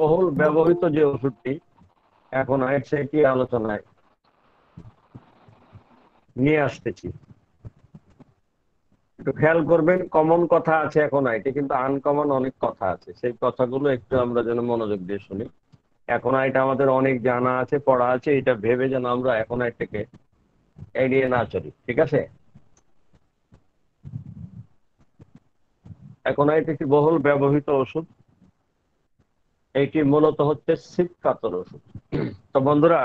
বহুল ব্যবহৃত যে ওষুধটি এখন সেটি আলোচনায় নিয়ে আসতেছি। একটু খেয়াল করবেন, কমন কথা আছে এখন আইটে, কিন্তু আনকমন অনেক কথা আছে, সেই কথাগুলো একটু আমরা যেন মনোযোগ দিয়ে শুনি। এখন আইটা আমাদের অনেক জানা আছে, পড়া আছে, এটা ভেবে যেন আমরা এখন আইটাকে এড়িয়ে না চলি, ঠিক আছে? এখন আইট একটি বহুল ব্যবহৃত ওষুধ, এইটি মূলত হচ্ছে শীতকাতর ওষুধ। তো বন্ধুরা,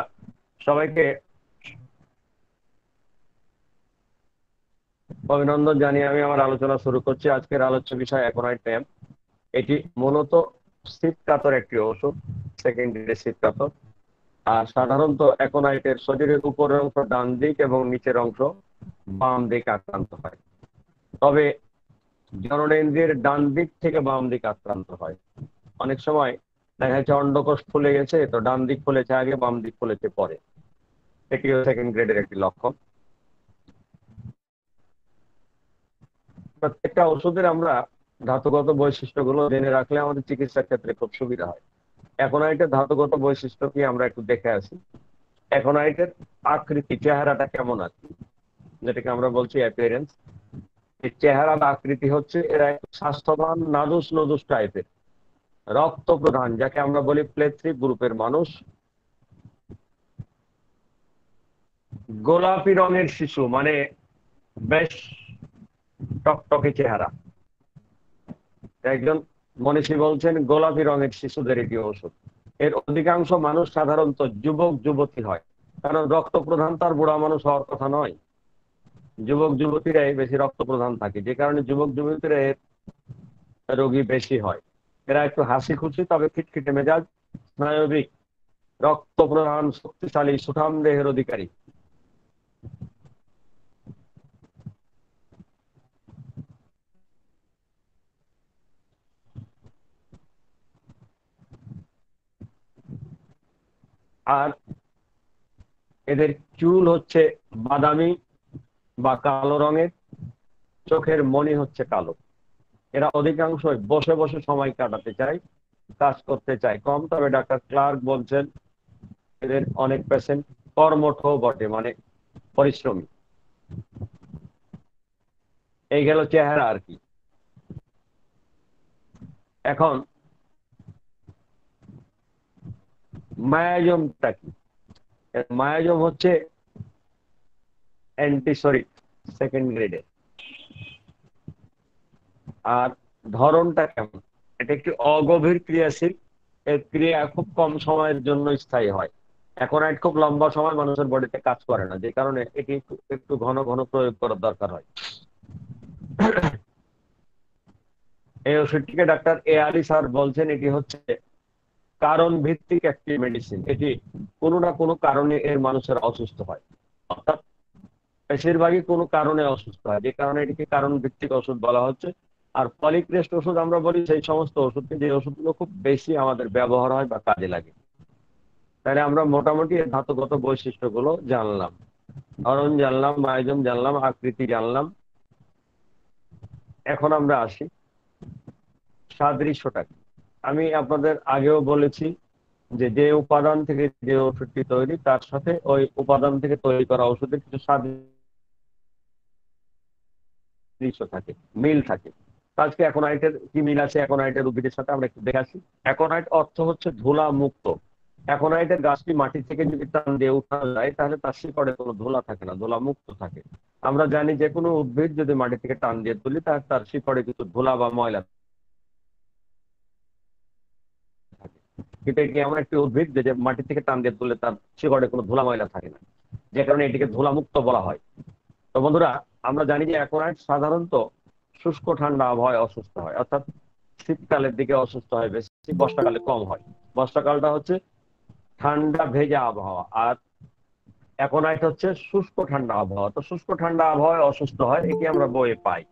সবাইকে অভিনন্দন জানিয়ে আমি আমার আলোচনা শুরু করছি। আজকের আলোচ্য বিষয় অ্যাকোনাইট ট্যাব। এটি মূলত শীতকাতর একটি ওষুধ, সেকেন্ড গ্রেডের শীতকাতর। আর সাধারণত অ্যাকোনাইটের শরীরের উপরের অংশ ডান দিক এবং নিচের অংশ বাম দিক আক্রান্ত হয়। তবে জননেন্দ্রিয়ের ডান দিক থেকে বাম দিক আক্রান্ত হয়। অনেক সময় দেখা যাচ্ছে অন্ডকোষ ফুলে গেছে, তো ডান দিক ফুলেছে আগে, বাম দিক ফুলেছে পরে। এটিও সেকেন্ড গ্রেডের একটি লক্ষণ। প্রত্যেকটা ওষুধের আমরা ধাতুগত বৈশিষ্ট্যগুলো জেনে রাখলে আমাদের চিকিৎসার ক্ষেত্রে খুব সুবিধা হয়। অ্যাকোনাইটের ধাতুগত বৈশিষ্ট্য কি আমরা একটু দেখে আসি। অ্যাকোনাইটের আকৃতি, চেহারাটা কেমন আছে, যেটাকে আমরা বলছি অ্যাপিয়ারেন্স। এই চেহারা বা আকৃতি হচ্ছে এরা একটু স্বাস্থ্যবান, নাদুস নদুস টাইপের, রক্ত প্রধান, যাকে আমরা বলি প্লেথ্রিক গ্রুপের মানুষ, গোলাপি রঙের শিশু, মানে বেশ টকটকে চেহারা। একজন মনীষী বলছেন গোলাপি রঙের শিশুদের এটি ওষুধ। এর অধিকাংশ মানুষ সাধারণত যুবক যুবতী হয়, কারণ রক্ত প্রধান তার বুড়া মানুষ হওয়ার কথা নয়। যুবক যুবতীরাই বেশি রক্ত প্রধান থাকে, যে কারণে যুবক যুবতীরা এর রোগী বেশি হয়। এরা একটু হাসি খুশি, তবে খিটখিটে মেজাজ, স্নায়বিক, রক্ত প্রধান, শক্তিশালী, সুঠাম দেহের অধিকারী। আর এদের চুল হচ্ছে বাদামি বা কালো রঙের, চোখের মনি হচ্ছে কালো। এরা অধিকাংশই বসে বসে সময় কাটাতে চায়, কাজ করতে চায় কম। তবে ডাক্তার ক্লার্ক বলছেন এদের অনেক পেশেন্ট কর্মঠ বটে, মানে পরিশ্রমী। এই গেল চেহারা আর কি। এখন মায়াজমটা কি? মায়াজম হচ্ছে অ্যান্টিসরিক, সেকেন্ড গ্রেডের। আর ধরনটা কেমন? এটা একটি অগভীর ক্রিয়াশীল, এর ক্রিয়া খুব কম সময়ের জন্য স্থায়ী হয়। অ্যাকোনাইট খুব লম্বা সময় মানুষের বডিতে কাজ করে না, যে কারণে এটি একটু একটু ঘন ঘন প্রয়োগ করার দরকার হয়। এই ওষুধটিকে ডাক্তার এ আলী স্যার বলছেন এটি হচ্ছে কারণ ভিত্তিক একটি মেডিসিন। এটি কোনো না কোনো কারণে এর মানুষের অসুস্থ হয়, অর্থাৎ বেশিরভাগই কোনো কারণে অসুস্থ হয়, যে কারণে এটিকে কারণ ভিত্তিক ওষুধ বলা হচ্ছে। আর পলিক্রেস্ট ওষুধ আমরা বলি সেই সমস্ত ওষুধকে যে ওষুধগুলো খুব বেশি আমাদের ব্যবহার হয় বা কাজে লাগে। তাহলে আমরা মোটামুটি এর ধাতুগত বৈশিষ্ট্যগুলো জানলাম, ধরন জানলাম, মায়াজম জানলাম, আকৃতি জানলাম। এখন আমরা আসি সাদৃশ্যটা কি। আমি আপনাদের আগেও বলেছি যে যে উপাদান থেকে যে ওষুধটি তৈরি, তার সাথে ওই উপাদান থেকে তৈরি করা ওষুধের কিছু সাদৃশ্য থাকে, মিল থাকে। আজকে অ্যাকোনাইটের কি মিল আছে অ্যাকোনাইটের উদ্ভিদের সাথে আমরা একটু দেখে আসি। অ্যাকোনাইট অর্থ হচ্ছে ধুলা মুক্ত। অ্যাকোনাইটের গাছটি মাটি থেকে যদি টান দিয়ে উঠানো যায়, তাহলে তার শিকড়ে কোনো ধুলা থাকে না, ধুলা মুক্ত থাকে। আমরা জানি যে কোনো উদ্ভিদ যদি মাটি থেকে টান দিয়ে তুলি, তার শিকড়ে কিছু ধুলা বা ময়লা থাকে। কিন্তু এটি এমন একটি উদ্ভিদ যে মাটি থেকে টান দিয়ে তুললে তার শিকড়ে কোনো ধুলা ময়লা থাকে না, যে কারণে এটিকে ধুলা মুক্ত বলা হয়। তো বন্ধুরা, আমরা জানি যে অ্যাকোনাইট সাধারণত শুষ্ক ঠান্ডা আবহাওয়ায় অসুস্থ হয়, অর্থাৎ শীতকালের দিকে অসুস্থ হয় বেশি, বর্ষাকালে কম হয়। বর্ষাকালটা হচ্ছে ঠান্ডা ভেজা আবহাওয়া, আর অ্যাকোনাইট হচ্ছে শুষ্ক ঠান্ডা আবহাওয়া। তো শুষ্ক ঠান্ডা আবহাওয়ায় অসুস্থ হয়, এটি আমরা বইয়ে পাই।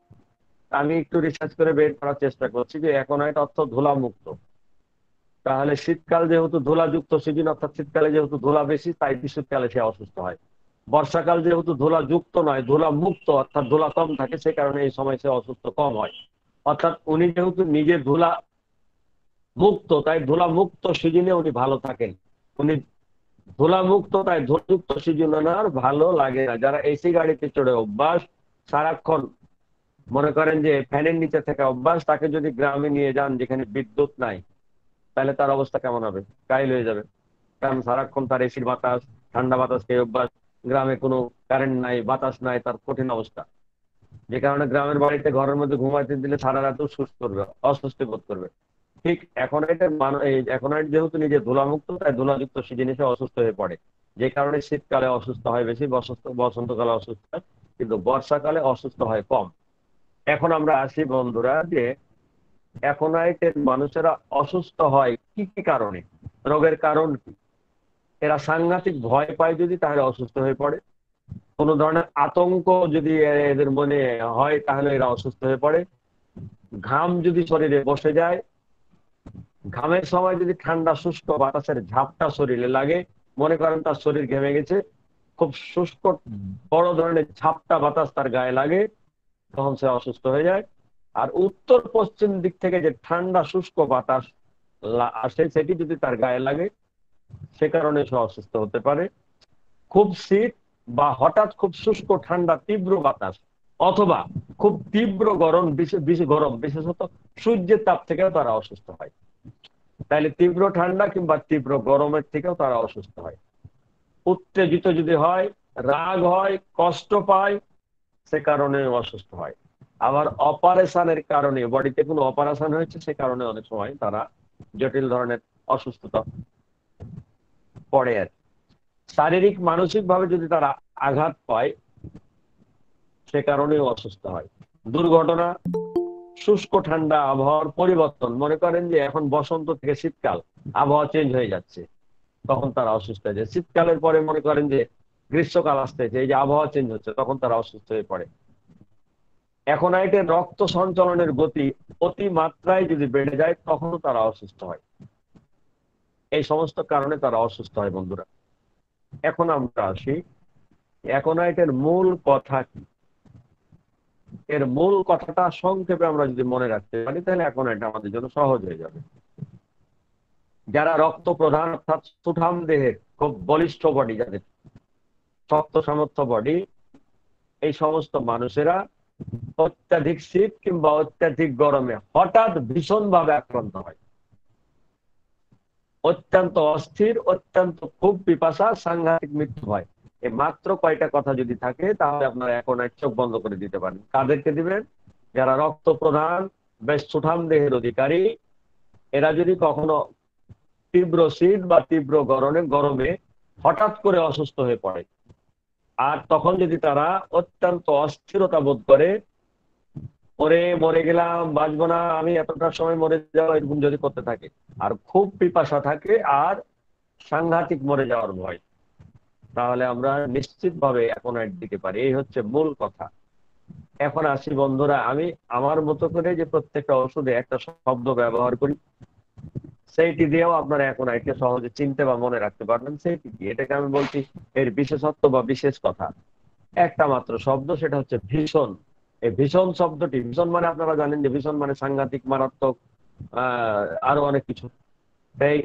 আমি একটু রিসার্চ করে বের করার চেষ্টা করছি যে অ্যাকোনাইট অর্থ ধুলা মুক্ত। তাহলে শীতকাল যেহেতু ধুলাযুক্ত সিজন, অর্থাৎ শীতকালে যেহেতু ধুলা বেশি, তাই শীতকালে সে অসুস্থ হয়। বর্ষাকাল যেহেতু ধুলা যুক্ত নয়, ধুলা মুক্ত, অর্থাৎ ধুলা কম থাকে, সে কারণে এই সময় সে অসুস্থ কম হয়। অর্থাৎ উনি যেহেতু নিজে ধুলা মুক্ত, তাই ধুলা মুক্ত সিজনে উনি ভালো থাকেন। উনি ধুলা মুক্ত, তাই ধুলাযুক্ত সিজনে ওনার ভালো লাগে না। যারা এসি গাড়িতে চড়ে অভ্যাস, সারাক্ষণ মনে করেন যে ফ্যানের নিচে থেকে অভ্যাস, তাকে যদি গ্রামে নিয়ে যান যেখানে বিদ্যুৎ নাই, তাহলে তার অবস্থা কেমন হবে? কাইল হয়ে যাবে। কারণ সারাক্ষণ তার এসির বাতাস, ঠান্ডা বাতাস খেয়ে অভ্যাস। গ্রামে কোনো কারেন্ট নাই, বাতাস নাই, তার কঠিন অবস্থা। যে কারণে গ্রামের বাড়িতে ঘরের মধ্যে ঘুমাইতে দিলে সারা রাতও সুস্থ করবে, অস্বস্তি বোধ করবে। ঠিক এখন এটা এখন যেহেতু নিজে ধুলামুক্ত, তাই ধুলাযুক্ত সিজনে সে অসুস্থ হয়ে পড়ে। যে কারণে শীতকালে অসুস্থ হয় বেশি, বসন্তকালে অসুস্থ হয়, কিন্তু বর্ষাকালে অসুস্থ হয় কম। এখন আমরা আসি বন্ধুরা যে অ্যাকোনাইটের মানুষেরা অসুস্থ হয় কি কি কারণে, রোগের কারণ কি। এরা সাংঘাতিক ভয় পায় যদি, তাহলে অসুস্থ হয়ে পড়ে। কোন ধরনের আতঙ্ক যদি এদের মনে হয়, তাহলে এরা অসুস্থ হয়ে পড়ে। ঘাম যদি শরীরে বসে যায়, ঘামের সময় যদি ঠান্ডা শুষ্ক বাতাসের ঝাপটা শরীরে লাগে, মনে করেন তার শরীর ঘেমে গেছে, খুব শুষ্ক বড় ধরনের ঝাপটা বাতাস তার গায়ে লাগে, তখন সে অসুস্থ হয়ে যায়। আর উত্তর পশ্চিম দিক থেকে যে ঠান্ডা শুষ্ক বাতাস আসে, সেটি যদি তার গায়ে লাগে, সে কারণে সে অসুস্থ হতে পারে। খুব শীত বা হঠাৎ খুব শুষ্ক ঠান্ডা তীব্র বাতাস, অথবা খুব তীব্র গরম, বিশেষত সূর্যের তাপ থেকেও তারা অসুস্থ হয়। তাহলে তীব্র ঠান্ডা কিংবা তীব্র গরমের থেকেও তারা অসুস্থ হয়। উত্তেজিত যদি হয়, রাগ হয়, কষ্ট পায়, সে কারণে অসুস্থ হয়। আবার অপারেশনের কারণে, বডিতে কোনো অপারেশন হয়েছে, সে কারণে অনেক সময় তারা জটিল ধরনের অসুস্থতা পড়ে। আর শারীরিক মানসিক ভাবে যদি তারা আঘাত পায়, সে কারণেও অসুস্থ হয়। দুর্ঘটনা, শুষ্ক ঠান্ডা আবহাওয়ার পরিবর্তন, মনে করেন যে এখন বসন্ত থেকে শীতকাল, আবহাওয়া চেঞ্জ হয়ে যাচ্ছে, তখন তারা অসুস্থ হয়ে যায়। শীতকালের পরে মনে করেন যে গ্রীষ্মকাল আসতেছে, এই যে আবহাওয়া চেঞ্জ হচ্ছে, তখন তারা অসুস্থ হয়ে পড়ে। অ্যাকোনাইটের রক্ত সঞ্চালনের গতি অতি মাত্রায় যদি বেড়ে যায়, তখনও তারা অসুস্থ হয়। এই সমস্ত কারণে তারা অসুস্থ হয় বন্ধুরা। এখন আমরা আসি অ্যাকোনাইটের মূল কথা কি। এর মূল কথাটা সংক্ষেপে আমরা যদি মনে রাখতে পারি, তাহলে অ্যাকোনাইট আমাদের জন্য সহজ হয়ে যাবে। যারা রক্ত প্রধান, অর্থাৎ সুঠাম দেহের, খুব বলিষ্ঠ বডি, যাদের শক্ত সামর্থ্য বডি, এই সমস্ত মানুষেরা অত্যাধিক শীত কিংবা অত্যাধিক গরমে হঠাৎ ভীষণ ভাবে আক্রান্ত হয়। অত্যন্ত অস্থির, অত্যন্ত খুব পিপাসা, সাংঘাতিক মৃত্যু হয়। এই মাত্র কয়টা কথা যদি থাকে, তাহলে আপনারা এখন এক চোখ বন্ধ করে দিতে পারেন। কাদেরকে দিবেন? যারা রক্ত প্রধান, বেশ সুঠাম দেহের অধিকারী, এরা যদি কখনো তীব্র শীত বা তীব্র গরমে হঠাৎ করে অসুস্থ হয়ে পড়ে, আর তখন যদি তারা অত্যন্ত অস্থিরতা বোধ করে, ওরে মরে গেলাম, বাঁচবো না, আমি এতটা সময় মরে যাবো, এরকম যদি করতে থাকে, আর খুব পিপাসা থাকে, আর সাংঘাতিক মরে যাওয়ার ভয়, তাহলে আমরা নিশ্চিত ভাবে অ্যাকোনাইট দিতে পারি। এই হচ্ছে মূল কথা। এখন আসি বন্ধুরা, আমি আমার মতো করে যে প্রত্যেকটা ওষুধে একটা শব্দ ব্যবহার করি, সেইটি দিয়েও আপনারা অ্যাকোনাইটকে সহজে চিনতে বা মনে রাখতে পারবেন। সেইটি কি, এটাকে আমি বলছি এর বিশেষত্ব বা বিশেষ কথা। একটা মাত্র শব্দ, সেটা হচ্ছে ভীষণ। এই ভীষণ শব্দটি, ভীষণ মানে আপনারা জানেন যে ভীষণ মানে সাংঘাতিক, মারাত্মক, আরো অনেক কিছু। তাই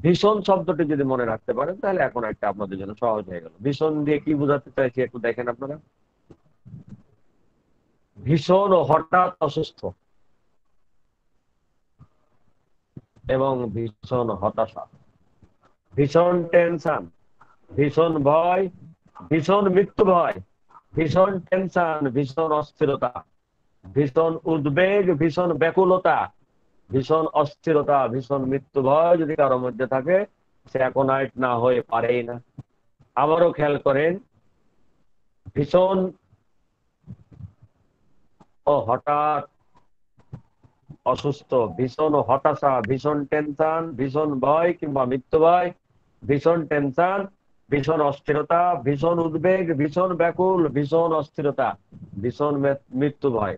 ভীষণ শব্দটি যদি মনে রাখতে পারেন, তাহলে এখন একটা আপনাদের জন্য সহজ হয়ে গেল। ভীষণ দিয়ে কি বোঝাতে চাইছি একটু দেখেন আপনারা। ভীষণ ও হঠাৎ অসুস্থ, এবং ভীষণ হতাশা, ভীষণ টেনশন, ভীষণ ভয়, ভীষণ মৃত্যু ভয়, ভীষণ টেনশন, ভীষণ অস্থিরতা, ভীষণ উদ্বেগ, ভীষণ ব্যাকুলতা, ভীষণ অস্থিরতা, ভীষণ মৃত্যু ভয় যদি কারোর মধ্যে থাকে, সে অ্যাকোনাইট না হয়ে পারেই না। আবারও খেয়াল করেন, ভীষণ ও হঠাৎ অসুস্থ, ভীষণ হতাশা, ভীষণ টেনশন, ভীষণ ভয় কিংবা মৃত্যু ভয়, ভীষণ টেনশন, ভীষণ অস্থিরতা, ভীষণ উদ্বেগ, ভীষণ ব্যাকুল, ভীষণ অস্থিরতা, ভীষণ মৃত্যু ভয়,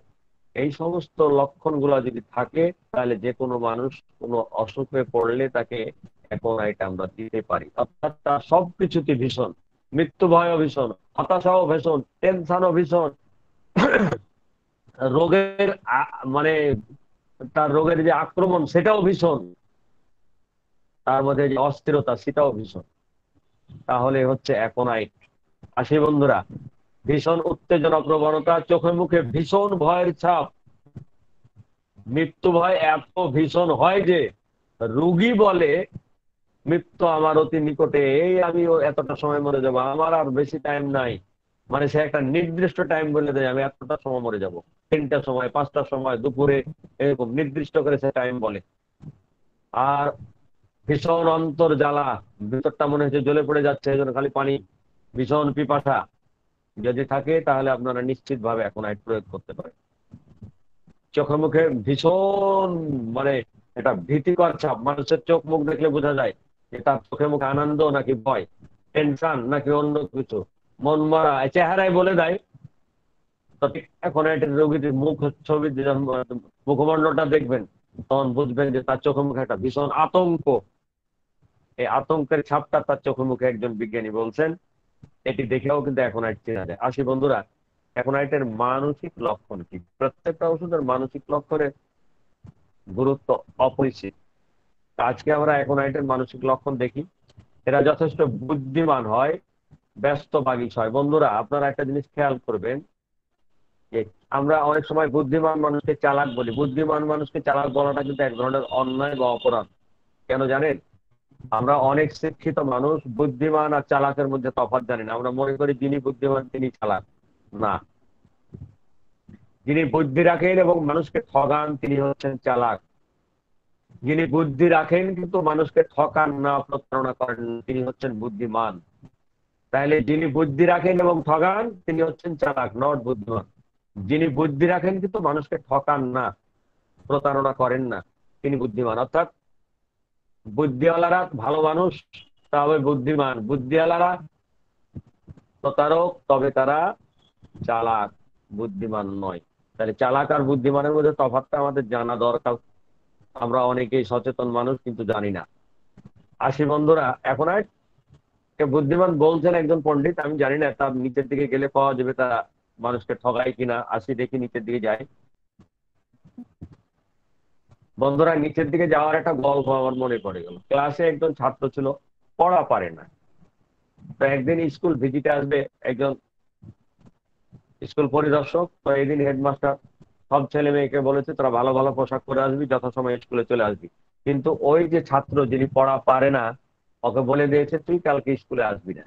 এই সমস্ত লক্ষণগুলো যদি থাকে, তাহলে যে কোনো মানুষ কোনো অসুখে পড়লে তাকে অ্যাকোনাইট আমরা দিতে পারি। অর্থাৎ তার সবকিছুতে ভীষণ, মৃত্যু ভয়ও ভীষণ, হতাশাও ভীষণ, টেনশনও ভীষণ, রোগের মানে তার রোগের যে আক্রমণ, সেটাও ভীষণ, তার মধ্যে যে অস্থিরতা সেটাও ভীষণ, তাহলে হচ্ছে অ্যাকোনাইট। আসি বন্ধুরা, ভীষণ উত্তেজনা প্রবণতা, চোখে মুখে ভীষণ ভয়ের ছাপ। মৃত্যু ভয় এত ভীষণ হয় যে রোগী বলে মৃত্যু আমার অতি নিকটে, এই আমি এতটা সময় মরে যাবো, আমার আর বেশি টাইম নাই। মানে সে একটা নির্দিষ্ট টাইম বলে দেয়, আমি এতটা সময় মরে যাব, 3টার সময়, 5টার সময়, দুপুরে, এরকম নির্দিষ্ট করে সে টাইম বলে। আর ভীষণ অন্তর জ্বালা, ভিতরটা মনে হচ্ছে জ্বলে পড়ে যাচ্ছে, এই জন্য খালি পানি। ভীষণ পিপাসা যদি থাকে তাহলে আপনারা নিশ্চিত ভাবে অ্যাকোনাইট প্রয়োগ করতে পারেন। চোখে মুখে ভীষণ, মানে এটা ভীতিকর ছাপ, মানুষের চোখ মুখ দেখলে বোঝা যায় যে তার চোখে মুখে আনন্দ নাকি ভয়, টেনশন নাকি অন্য কিছু, মন মরা, চেহারায় বলে দেয়। তো ঠিক এখন এটা রোগীটির মুখ ছবি যখন মুখমণ্ডলটা দেখবেন, তখন বুঝবেন যে তার চোখে মুখে একটা ভীষণ আতঙ্ক। এই আতঙ্কের ছাপটা তার চোখে মুখে একজন বিজ্ঞানী বলছেন। এটি দেখেও কিন্তু অ্যাকোনাইট চেনা যায়। আসি বন্ধুরা, অ্যাকোনাইটের মানসিক লক্ষণ কি? প্রত্যেকটা ওষুধের মানসিক লক্ষণের গুরুত্ব অপরিসীম। আজকে আমরা অ্যাকোনাইটের মানসিক লক্ষণ দেখি। এরা যথেষ্ট বুদ্ধিমান হয়, ব্যস্ত বাগিশ হয়। বন্ধুরা, আপনারা একটা জিনিস খেয়াল করবেন যে আমরা অনেক সময় বুদ্ধিমান মানুষকে চালাক বলি। বুদ্ধিমান মানুষকে চালাক বলাটা কিন্তু এক ধরনের অন্যায় বা অপরাধ। কেন জানেন? আমরা অনেক শিক্ষিত মানুষ বুদ্ধিমান আর চালাকের মধ্যে তফাৎ জানি না। আমরা মনে করি যিনি বুদ্ধিমান তিনি চালাক। না, যিনি বুদ্ধি রাখেন এবং মানুষকে ঠগান তিনি হচ্ছেন চালাক। যিনি বুদ্ধি রাখেন কিন্তু মানুষকে ঠকান না, প্রতারণা করেন না, তিনি হচ্ছেন বুদ্ধিমান। তাহলে যিনি বুদ্ধি রাখেন এবং ঠগান তিনি হচ্ছেন চালাক, নট বুদ্ধিমান। যিনি বুদ্ধি রাখেন কিন্তু মানুষকে ঠকান না, প্রতারণা করেন না, তিনি বুদ্ধিমান। অর্থাৎ বুদ্ধিওয়ালারা ভালো মানুষ, তবে বুদ্ধিমান। বুদ্ধিওয়ালারা প্রতারক, তবে তারা চালাক, বুদ্ধিমান নয়। তাহলে চালাক আর বুদ্ধিমানের মধ্যে তফাৎটা আমাদের জানা দরকার। আমরা অনেকেই সচেতন মানুষ কিন্তু জানি না। আসি বন্ধুরা, এখন আর বুদ্ধিমান বলছেন একজন পণ্ডিত, আমি জানি না তার নিচের দিকে গেলে পাওয়া যাবে তারা মানুষকে ঠগায় কিনা। আসি দেখি নিচের দিকে যায়। বন্ধুরা, নিচের দিকে যাওয়ার একটা গল্প আমার মনে পড়ে গেল। ক্লাসে একজন ছাত্র ছিল, পড়া পারে না। তো একদিন স্কুল ভিজিটে আসবে একজন স্কুল পরিদর্শক। তো একদিন হেডমাস্টার সব ছেলে মেয়েকে বলেছে তোরা ভালো ভালো পোশাক পরে আসবি, যথাসময়ে স্কুলে চলে আসবি। কিন্তু ওই যে ছাত্র যিনি পড়া পারে না, ওকে বলে দিয়েছে তুই কালকে স্কুলে আসবি না।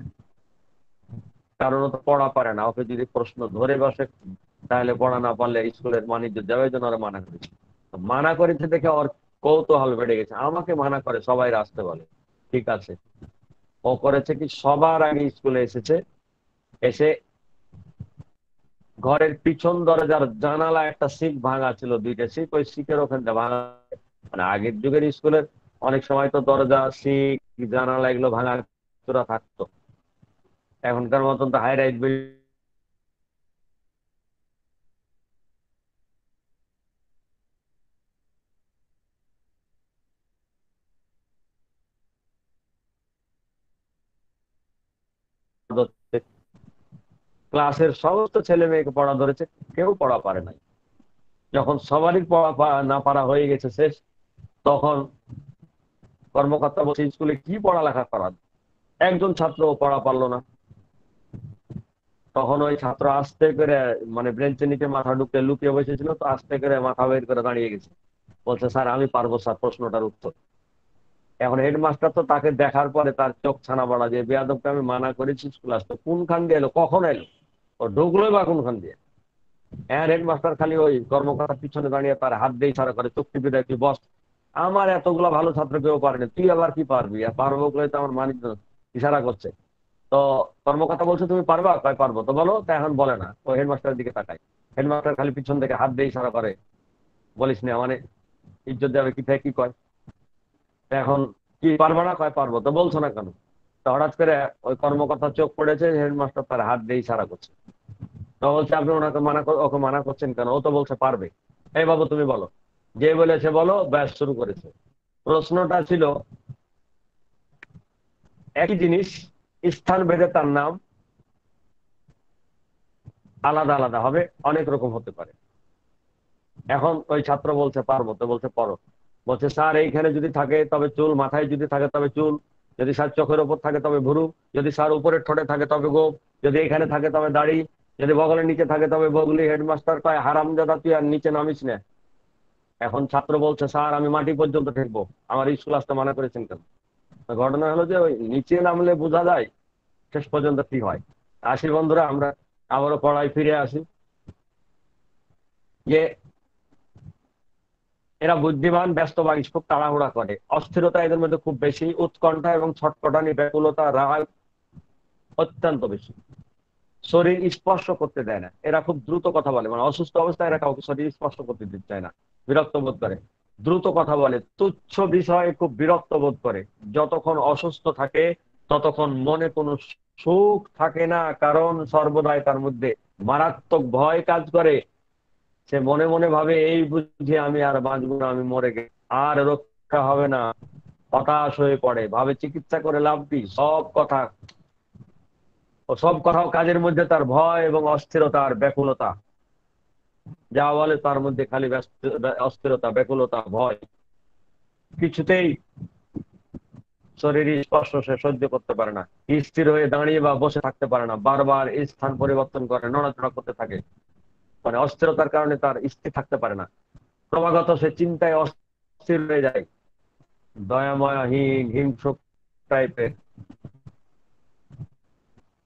কারণ ও তো পড়া পারে না, ওকে যদি প্রশ্ন ধরে বসে তাহলে পড়া না পারলে স্কুলের মানিজ্য যাবে, জন্য ওরা মানা করেছে। তো মানা করেছে দেখে ওর কৌতূহল বেড়ে গেছে, আমাকে মানা করে সবাই আসতে বলে। ঠিক আছে, ও করেছে কি, সবার আগে স্কুলে এসেছে। এসে ঘরের পিছন দরজার জানালা একটা শিক ভাঙা ছিল, 2টা শিক, ওই শিকের ওখানটা ভাঙা। মানে আগের যুগের স্কুলের অনেক সময় তো দরজা, শিক, জানালা এগুলো ভাঙা চূড়া থাকতো। এখনকার মতন তো হাই রাইজ ক্লাসের সমস্ত ছেলে মেয়েকে পড়া ধরেছে, কেউ পড়া পারে নাই। যখন সবারই পড়া না পারা হয়ে গেছে শেষ, তখন কর্মকর্তা বলছে স্কুলে কি পড়ালেখা করান, একজন ছাত্র পড়া পারলো না। তখন ওই ছাত্র আস্তে করে, মানে ব্রেঞ্চের নিচে মাথা ঢুকে লুকিয়ে বসেছিল, তো আস্তে করে মাথা বের করে দাঁড়িয়ে গেছে, বলছে স্যার আমি পারবো স্যার, প্রশ্নটার উত্তর। এখন হেডমাস্টার তো তাকে দেখার পরে তার চোখ ছানা বড়া, যে বেয়াদবকে আমি মানা করেছি স্কুল আসতে, কোনখান দিয়ে এলো, কখন এলো, ও ঢুকলোই বা কোনখান দিয়ে। হ্যাঁ, হেডমাস্টার খালি ওই কর্মকর্তার পিছনে দাঁড়িয়ে তার হাত দিয়ে ইশারা করে, চুক্তি বিদায় তুই বস, আমার এতগুলো ভালো ছাত্র কেউ পারেনি, তুই আবার কি পারবি, আর পারবো বলে তো আমার মানিক ইশারা করছে। তো কর্মকর্তা বলছে তুমি পারবা, কয় পারবো, তো বলো, তা এখন বলে না, ও হেডমাস্টারের দিকে তাকায়। হেডমাস্টার খালি পিছন থেকে হাত দিয়ে ইশারা করে, বলিস না মানে ইজ্জত দেবে কি থেকে কি কয়। তা এখন কি পারবা না, কয় পারবো, তো বলছো না কেন। তো হঠাৎ করে ওই কর্মকর্তার চোখ পড়েছে, হেডমাস্টার তার হাত দিয়ে ইশারা করছে। তো বলছে আপনি ওনাকে ওকে মানা করছেন কেন, ও তো বলছে পারবে। এই বাবু তুমি বলো। যে বলেছে বলো, ব্যাস শুরু করেছে। প্রশ্নটা ছিল একই জিনিস, স্থান ভেদে তার নাম আলাদা আলাদা হবে, অনেক রকম হতে পারে। এখন ওই ছাত্র বলছে পারবো, তো বলছে পড়ো। বলছে স্যার এইখানে যদি থাকে তবে চুল, মাথায় যদি থাকে তবে চুল, যদি স্যার চোখের ওপর থাকে তবে ভুরু, যদি স্যার উপরের ঠোঁটে থাকে তবে গোপ, যদি এখানে থাকে তবে দাড়ি, যদি বগলের নিচে থাকে তবে বগলি। হেডমাস্টার কয় হারামজাদা তুই আর নিচে নামিস না। এখন ছাত্র বলছে স্যার আমি মাটি পর্যন্ত ঠেকবো, আমার স্কুল আসতে মানা করেছেন কেন? ঘটনা হলো যে ওই নিচে নামলে বোঝা যায় শেষ পর্যন্ত কি হয়। আসি বন্ধুরা, আমরা আবারও পড়ায় ফিরে আসি। যে এরা বুদ্ধিমান, ব্যস্তবাগী, খুব তাড়াহুড়া করে, অস্থিরতা এদের মধ্যে খুব বেশি, উৎকণ্ঠা এবং ছটপটানি, ব্যাকুলতা, রাগ অত্যন্ত বেশি। শরীর স্পর্শ করতে দেয় না, এরা খুব দ্রুত কথা বলে, মানে অসুস্থ অবস্থায় এরা কাউকে শরীর স্পর্শ করতে দিতে চায় না, বিরক্ত বোধ করে, দ্রুত কথা বলে, তুচ্ছ বিষয়ে খুব বিরক্ত বোধ করে। যতক্ষণ অসুস্থ থাকে ততক্ষণ মনে কোনো সুখ থাকে না, কারণ সর্বদাই তার মধ্যে মারাত্মক ভয় কাজ করে। সে মনে মনে ভাবে এই বুঝে আমি আর বাঁচবো না, আমি মরে গেছি, আর রক্ষা হবে না। হতাশ হয়ে পড়ে, ভাবে চিকিৎসা করে লাভ কি, সব কথাও কাজের মধ্যে তার ভয় এবং অস্থিরতা আর ব্যাকুলতা, যা বলে তার মধ্যে খালি অস্থিরতা, ব্যাকুলতা, ভয়। কিছুতেই শরীর স্পর্শ সে সহ্য করতে পারে না, স্থির হয়ে দাঁড়িয়ে বা বসে থাকতে পারে না, বারবার এই স্থান পরিবর্তন করে, নড়াচড়া করতে থাকে, মানে অস্থিরতার কারণে তার স্থির থাকতে পারে না। ক্রমাগত সে চিন্তায় অস্থির হয়ে যায়, দয়াময়হীন, হিংস্র টাইপের।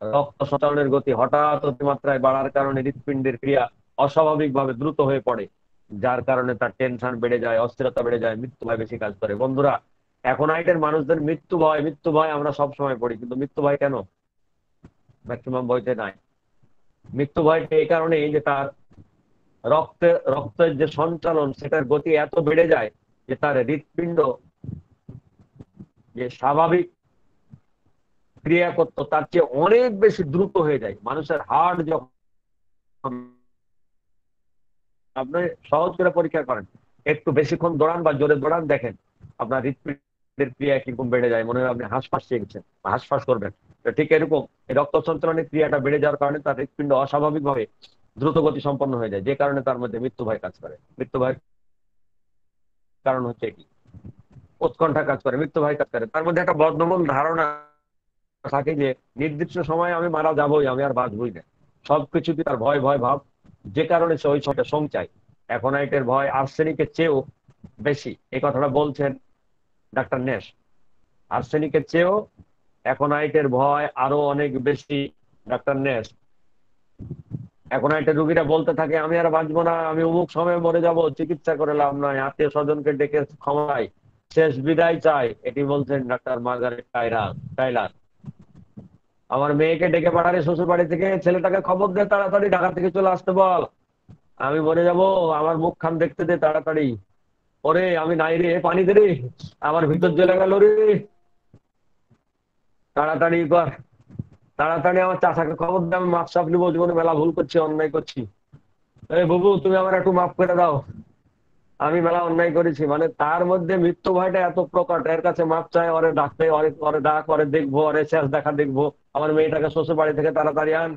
রক্ত সঞ্চালনের গতি হঠাৎ অতিমাত্রায় বাড়ার কারণে হৃৎপিণ্ডের ক্রিয়া অস্বাভাবিকভাবে দ্রুত হয়ে পড়ে, যার কারণে তার টেনশন বেড়ে যায়, অস্থিরতা বেড়ে যায়, মৃত্যু ভয় বেশি কাজ করে। বন্ধুরা, এখন আইটের মানুষদের মৃত্যু ভয় আমরা সব সময় পড়ি, কিন্তু মৃত্যু ভয় কেন ম্যাক্সিমাম বইতে নাই? মৃত্যু ভয়টা এই কারণে যে তার রক্তের যে সঞ্চালন সেটার গতি এত বেড়ে যায় যে তার হৃৎপিণ্ড যে স্বাভাবিক ক্রিয়া করতো তার চেয়ে অনেক বেশি দ্রুত হয়ে যায়। মানুষের হার্ট যখন, আপনি সহজ করে পরীক্ষা করেন, একটু বেশিক্ষণ দৌড়ান বা জোরে দৌড়ান, দেখেন আপনার হৃৎপিণ্ডের ক্রিয়া কিরকম বেড়ে যায়, মনে হয় আপনি হাঁসফাঁস শিখছেন বা হাঁসফাঁস করবেন। তো ঠিক এরকম এই রক্ত সঞ্চালনের ক্রিয়াটা বেড়ে যাওয়ার কারণে তার হৃৎপিণ্ড অস্বাভাবিকভাবে দ্রুত গতি সম্পন্ন হয়ে যায়, যে কারণে তার মধ্যে মৃত্যু ভয় কাজ করে। মৃত্যু ভয়ের কারণ হচ্ছে কি? উৎকণ্ঠা কাজ করে, মৃত্যু ভয় কাজ করে, তার মধ্যে একটা বদ্ধমূল ধারণা থাকে যে নির্দিষ্ট সময় আমি মারা যাবোই, আমি আর বাঁচবই না, সবকিছুতে তার ভয় ভয় ভাব, যে কারণে সে ওই সময়টা চায়। অ্যাকোনাইটের ভয় আর্সেনিকের চেয়েও বেশি, এই কথাটা বলছেন ডাক্তার নেস। আর্সেনিকের চেয়েও অ্যাকোনাইটের ভয় আরো অনেক বেশি, ডাক্তার নেস। অ্যাকোনাইটের রুগীরা বলতে থাকে আমি আর বাঁচবো না, আমি অমুক সময় মরে যাব, চিকিৎসা করে লাভ নয়, আত্মীয় স্বজনকে ডেকে ক্ষমায় শেষ বিদায় চাই। এটি বলছেন ডাক্তার মার্গারেট টাইলার। আমার মেয়েকে ডেকে পাঠালে শ্বশুর বাড়ি থেকে, ছেলেটাকে খবর দে তাড়াতাড়ি ঢাকা থেকে চলে আসতে বল, আমি মরে যাব, আমার মুখ খান দেখতে দে তাড়াতাড়ি। ওরে আমি নাই রে, পানি দে রে, আমার ভিতর জ্বলে গেল রে, তাড়াতাড়ি কর, তাড়াতাড়ি আমার চাচাকে খবর দে, আমি মাপ সাপ নিবো, জীবনে মেলা ভুল করছি, অন্যায় করছি, এই বুবু তুমি আমার একটু মাফ করে দাও, আমি মেলা অন্যায় করেছি। মানে তার মধ্যে মৃত্যু ভয়টা এত প্রকট, এর কাছে মাপ চাই, ওরে ডাকতে, ওরে ডাক, ওরে দেখবো, ওরে শেষ দেখা দেখবো, আমার মেয়েটাকে শ্বশুর বাড়ি থেকে তাড়াতাড়ি আন,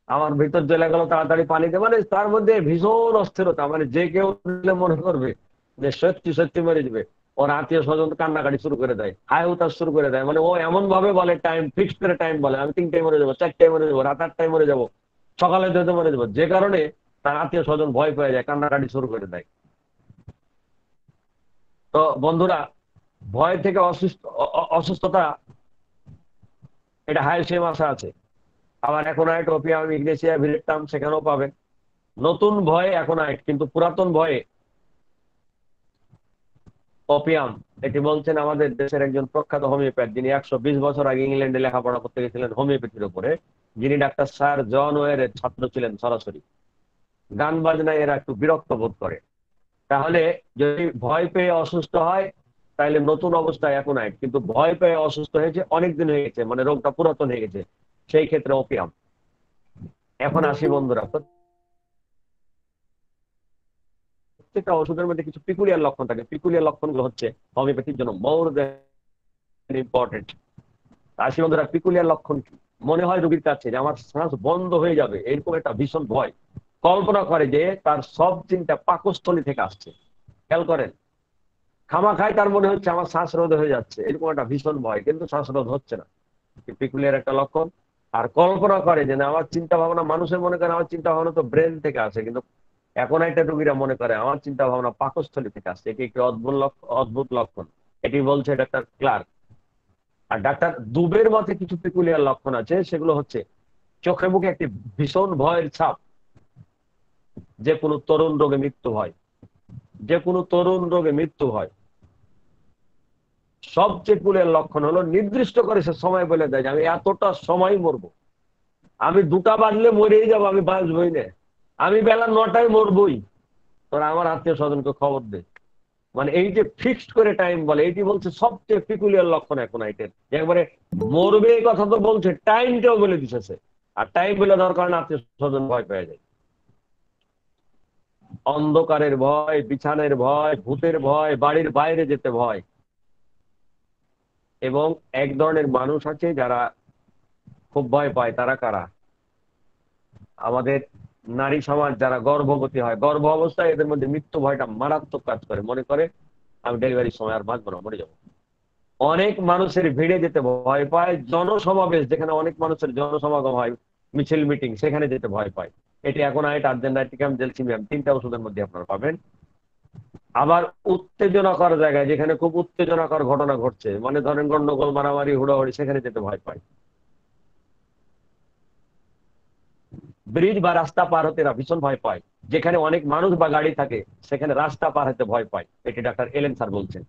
আমার ভিতর জ্বলে গেল, তাড়াতাড়ি পানি দে। মানে তার মধ্যে ভীষণ অস্থিরতা, মানে যে কেউ দিলে মনে করবে যে সত্যি সত্যি মরে যাবে। ওর আত্মীয় স্বজন কান্নাকাটি শুরু করে দেয়, হাই হুতাশ শুরু করে দেয়, মানে ও এমন ভাবে বলে, টাইম ফিক্স করে টাইম বলে, আমি 3টায় মরে যাবো, 4টায় মরে যাবো, রাত 8টায় মরে যাবো, সকালে যেতে মরে যাবো, যে কারণে তার আত্মীয় স্বজন ভয় পেয়ে যায়, কান্নাকাটি শুরু করে দেয়। তো বন্ধুরা, ভয় থেকে অসুস্থতা, এটা হাইসেম আসা আছে। আবার অ্যাকোনাইট, ওপিয়াম, ইগনেসিয়া, ভিরেট্টাম সেখানেও পাবেন। নতুন ভয়ে অ্যাকোনাইট, কিন্তু পুরাতন ভয়ে ওপিয়াম। এটি বলছেন আমাদের দেশের একজন প্রখ্যাত হোমিওপ্যাথ, যিনি 120 বছর আগে ইংল্যান্ডে লেখাপড়া করতে গেছিলেন হোমিওপ্যাথির উপরে, যিনি ডাক্তার স্যার জন ওয়ারের ছাত্র ছিলেন সরাসরি। গান বাজনায় এরা একটু বিরক্ত বোধ করে, তাহলে যদি ভয় পেয়ে অসুস্থ হয় তাহলে নতুন অবস্থায় অ্যাকোনাইট, কিন্তু ভয় পেয়ে অসুস্থ হয়েছে অনেকদিন হয়ে গেছে, মানে রোগটা পুরাতন হয়ে গেছে, সেই ক্ষেত্রে ওপিয়াম। এখন আসি বন্ধুরা, প্রত্যেকটা ওষুধের মধ্যে কিছু পিকুলিয়ার লক্ষণ থাকে, পিকুলিয়ার লক্ষণগুলো হচ্ছে হোমিওপ্যাথির জন্য মোর দেন ইম্পর্টেন্ট। আসি বন্ধুরা, পিকুলিয়ার লক্ষণ কি? মনে হয় রোগীর কাছে যে আমার শ্বাস বন্ধ হয়ে যাবে, এরকম একটা ভীষণ ভয়, কল্পনা করে যে তার সব চিন্তা পাকস্থলী থেকে আসছে। খেয়াল করেন, খামাখাই তার মনে হচ্ছে আমার শ্বাসরোধ হয়ে যাচ্ছে, এরকম একটা ভীষণ ভয়, কিন্তু শ্বাসরোধ হচ্ছে না। পিকুলিয়ার একটা লক্ষণ। আর কল্পনা করে যে না, আমার চিন্তা ভাবনা, মানুষের মনে করে আমার চিন্তা ভাবনা তো ব্রেন থেকে আসে, কিন্তু এখন একটা রোগীরা মনে করে আমার চিন্তা ভাবনা পাকস্থলী থেকে আসছে। এটি একটি অদ্ভুত লক্ষণ। এটি বলছে ডাক্তার ক্লার্ক। আর ডাক্তার দুবের মতে কিছু পিকুলিয়ার লক্ষণ আছে, সেগুলো হচ্ছে চোখে মুখে একটি ভীষণ ভয়ের ছাপ, যে কোনো তরুণ রোগে মৃত্যু হয়, যে কোনো তরুণ রোগে মৃত্যু হয়। সবচেয়ে কুলের লক্ষণ হলো নির্দিষ্ট করে সে সময় বলে দেয় যে আমি এতটা সময় মরবো, আমি 2টা বাজলে মরেই যাবো, আমি বাঁচবই না, আমি বেলা 9টায় মরবই, তোরা আমার আত্মীয় স্বজনকে খবর দে। মানে এই যে ফিক্সড করে টাইম বলে, এটি বলছে সবচেয়ে পিকুলিয়ার লক্ষণ এখন আইটের, একবারে মরবে এই কথা তো বলছে, টাইমটাও বলে দিতেছে। আর টাইম বলে দেওয়ার কারণে আত্মীয় স্বজন ভয় পেয়ে যায়। অন্ধকারের ভয়, বিছানের ভয়, ভূতের ভয়, বাড়ির বাইরে যেতে ভয়। এবং এক ধরনের মানুষ আছে যারা খুব ভয় পায়, তারা কারা? আমাদের নারী সমাজ যারা গর্ভবতী হয়, গর্ভ অবস্থায় এদের মধ্যে মৃত্যু ভয়টা মারাত্মক কাজ করে, মনে করে আমি ডেলিভারির সময় আর বাঁচবো না, মরে যাবো। অনেক মানুষের ভিড়ে যেতে ভয় পায়, জনসমাবেশ যেখানে অনেক মানুষের জনসমাগম হয়, মিছিল মিটিং, সেখানে যেতে ভয় পায়। এটি এখন আর্জেন্টাইটিকাম জেলসিমিয়াম 3টা ওষুধের মধ্যে আপনারা পাবেন। আবার উত্তেজনাকর জায়গায়, যেখানে খুব উত্তেজনাকর ঘটনা ঘটছে, মানে ধরেন গন্ডগোল, মারামারি, হুড়োহুড়ি, সেখানে যেতে ভয় পায়। ব্রিজ বা রাস্তা পার হতে এরা ভীষণ ভয় পায়। যেখানে অনেক মানুষ বা গাড়ি থাকে সেখানে রাস্তা পার হতে ভয় পায়, এটি ডাক্তার এলেন স্যার বলছেন।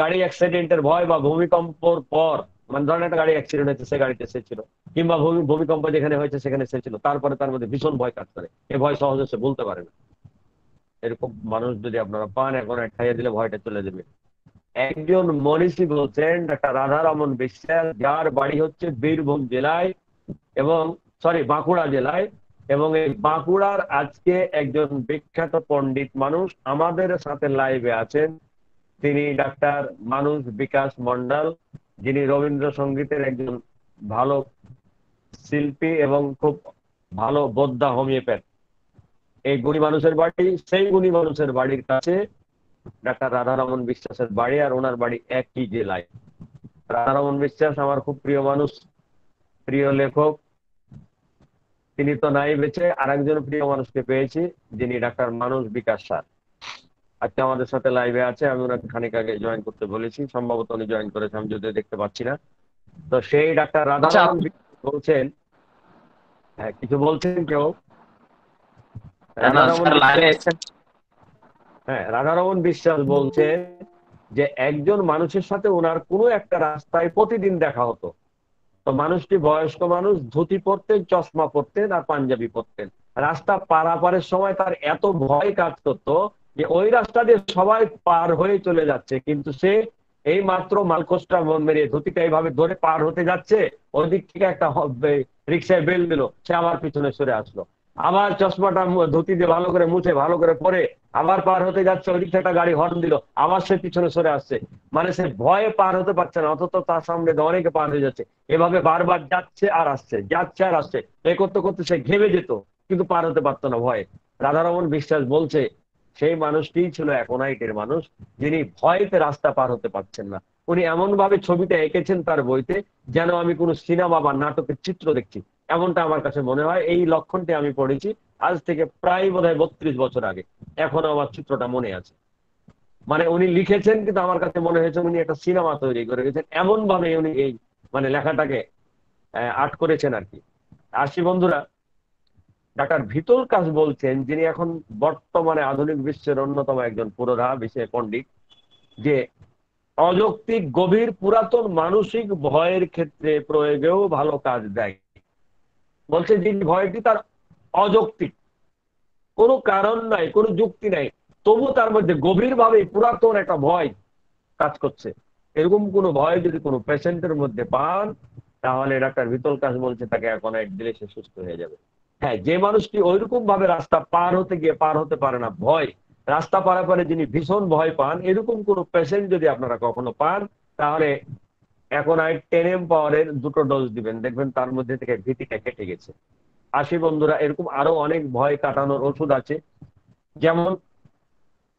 গাড়ি অ্যাক্সিডেন্টের ভয় বা ভূমিকম্পর পর, মানে ধরেন একটা গাড়ি অ্যাক্সিডেন্ট হয়েছে, সে গাড়িতে সে ছিল, কিংবা ভূমিকম্প যেখানে হয়েছে সেখানে সে ছিল, তারপরে তার মধ্যে ভীষণ ভয় কাজ করে, এ ভয় সহজে সে বলতে পারে না। এরকম মানুষ যদি আপনারা পান, এখন খাইয়ে দিলে ভয়টা চলে যাবে। একজন মনীষী বলছেন, ডাক্তার রাধারমন বিশ্বাস, যার বাড়ি হচ্ছে বীরভূম জেলায়, এবং বাঁকুড়া জেলায়, এবং এই বাঁকুড়ার আজকে একজন বিখ্যাত পণ্ডিত মানুষ আমাদের সাথে লাইভে আছেন। তিনি ডাক্তার মানুষ বিকাশ মন্ডল, যিনি রবীন্দ্রসঙ্গীতের একজন ভালো শিল্পী এবং খুব ভালো বোদ্ধা হোমিওপ্যাথ। এই গুণী মানুষের বাড়ি, সেই গুণী মানুষের বাড়ির কাছে ডাক্তার রাধারমন বিশ্বাসের বাড়ি, আর ওনার বাড়ি একই জেলায়। রাধারমন বিশ্বাস আমার খুব প্রিয় মানুষ, প্রিয় লেখক। তিনি তো নাই বেঁচে, আর একজন প্রিয় মানুষকে পেয়েছি, যিনি ডাক্তার মানুষ বিকাশ স্যার। আজকে আমাদের সাথে লাইভে আছে, আমি ওনাকে খানিক আগে জয়েন করতে বলেছি, সম্ভবত উনি জয়েন করেছে, আমি যদিও দেখতে পাচ্ছি না। তো সেই ডাক্তার আচ্ছা রাধারমন বিশ্বাস বলছেন। হ্যাঁ, কিছু বলছেন কেউ? না রাধারমন স্যার লাইনে বিশ্বাস। এসেছেন। হ্যাঁ, রাধারমন বিশ্বাস বলছেন যে একজন মানুষের সাথে ওনার কোনো একটা রাস্তায় প্রতিদিন দেখা হতো। তো মানুষটি বয়স্ক মানুষ, ধুতি পরতেন, চশমা পরতেন আর পাঞ্জাবি পরতেন। রাস্তা পারাপারের সময় তার এত ভয় কাজ করতো যে ওই রাস্তা দিয়ে সবাই পার হয়ে চলে যাচ্ছে, কিন্তু সে এই মাত্র মালকোসটা মেরে ধুতিটা এইভাবে ধরে পার হতে যাচ্ছে, ওই দিক থেকে একটা রিক্সায় বেল দিল, সে আবার পিছনে সরে আসলো। আবার চশমাটা ধুতি দিয়ে ভালো করে মুছে ভালো করে পরে আবার পার হতে যাচ্ছে, ওই দিক থেকে একটা গাড়ি হর্ন দিল, আবার সে পিছনে সরে আসছে। মানে সে ভয়ে পার হতে পারছে না, অথচ তার সামনে অনেকে পার হয়ে যাচ্ছে। এভাবে বারবার যাচ্ছে আর আসছে, যাচ্ছে আর আসছে, এ করতে করতে সে ঘেমে যেত, কিন্তু পার হতে পারতো না ভয়ে। রাধারমন বিশ্বাস বলছে সেই মানুষটিই ছিল অ্যাকোনাইটের মানুষ, যিনি ভয়তে রাস্তা পার হতে পারছেন না। উনি এমন ভাবে ছবিটা এঁকেছেন তার বইতে, যেন আমি কোনো সিনেমা বা নাটকের চিত্র দেখছি, এমনটা আমার কাছে মনে হয়। এই লক্ষণটি আমি পড়েছি আজ থেকে প্রায় বোধহয় 32 বছর আগে, এখনো আমার চিত্রটা মনে আছে। মানে উনি লিখেছেন, কিন্তু আমার কাছে মনে হয়েছে উনি একটা সিনেমা তৈরি করে গেছেন, এমন ভাবে উনি এই মানে লেখাটাকে আর্ট করেছেন আর কি। আসি বন্ধুরা, ডাক্তার ভিতল কাজ বলছেন, যিনি এখন বর্তমানে আধুনিক বিশ্বের অন্যতম একজন পুরোধা বিষয়ে পণ্ডিত, যে অযৌক্তিক গভীর পুরাতন মানসিক ভয়ের ক্ষেত্রে প্রয়োগেও ভালো কাজ দেয়। বলছে যে ভয়টি তার অযৌক্তিক, কোনো কারণ নাই, কোনো যুক্তি নাই, তবু তার মধ্যে গভীরভাবে পুরাতন একটা ভয় কাজ করছে। এরকম কোনো ভয় যদি কোনো পেশেন্টের মধ্যে পান, তাহলে ডাক্তার ভিতল কাজ বলছে তাকে এখন দিলে সে সুস্থ হয়ে যাবে। হ্যাঁ, যে মানুষটি ওইরকম ভাবে রাস্তা পার হতে গিয়ে পার হতে পারে না, ভয়, রাস্তা পারাপারে যিনি ভীষণ ভয় পান, এরকম কোন পেশেন্ট যদি আপনারা কখনো পান, তাহলে এখন 10 পাওয়ারের 2টো ডোজ দিবেন, দেখবেন তার মধ্যে থেকে ভীতিটা কেটে গেছে। আসি বন্ধুরা, এরকম আরো অনেক ভয় কাটানোর ওষুধ আছে। যেমন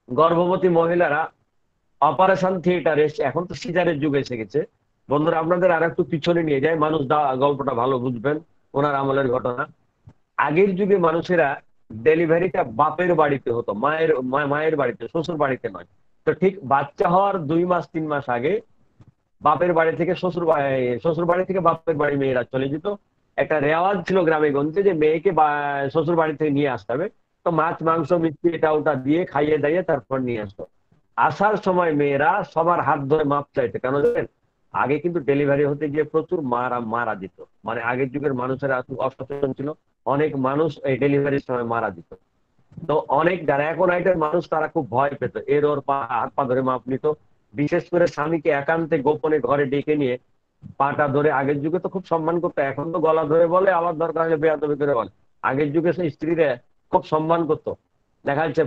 গর্ভবতী মহিলারা অপারেশন থিয়েটারে, এখন তো সিজারের যুগ এসে গেছে। বন্ধুরা আপনাদের আর একটু পিছনে নিয়ে যায়, মানুষ গল্পটা ভালো বুঝবেন, ওনার আমলের ঘটনা। আগের যুগে মানুষেরা ডেলিভারিটা বাপের বাড়িতে হতো, মায়ের বাড়িতে, শ্বশুর বাড়িতে নয়। তো ঠিক বাচ্চা হওয়ার 2 মাস 3 মাস আগে বাপের বাড়ি থেকে শ্বশুর বাড়ি থেকে বাপের বাড়ি মেয়েরা চলে যেত। একটা রেওয়াজ ছিল গ্রামে গঞ্জে যে মেয়েকে শ্বশুর বাড়ি থেকে নিয়ে আসতে হবে। তো মাছ মাংস মিষ্টি এটা ওটা দিয়ে খাইয়ে দাইয়ে তারপর নিয়ে আসতো। আসার সময় মেয়েরা সবার হাত ধরে মাপ চাইতে, কেন জানেন? আগে কিন্তু ডেলিভারি হতে গিয়ে প্রচুর মারা মারা যেত। মানে আগের যুগের মানুষেরা খুব অসচেতন ছিল, অনেক মানুষ এই ডেলিভারির সময় মারা যেত। তো অনেক যারা এখন আইটের মানুষ তারা খুব ভয় পেত, এর ওর হাত পা ধরে মাপ নিত। বিশেষ করে স্বামীকে একান্তে গোপনে ঘরে ডেকে নিয়ে পাটা ধরে, আগের যুগে তো খুব সম্মান করতো, এখন তো গলা ধরে বলে, আবার দরকার হলে বেয়াদবি করে বলে। আগের যুগে সেই স্ত্রীরা খুব সম্মান করতো। দেখা যাচ্ছে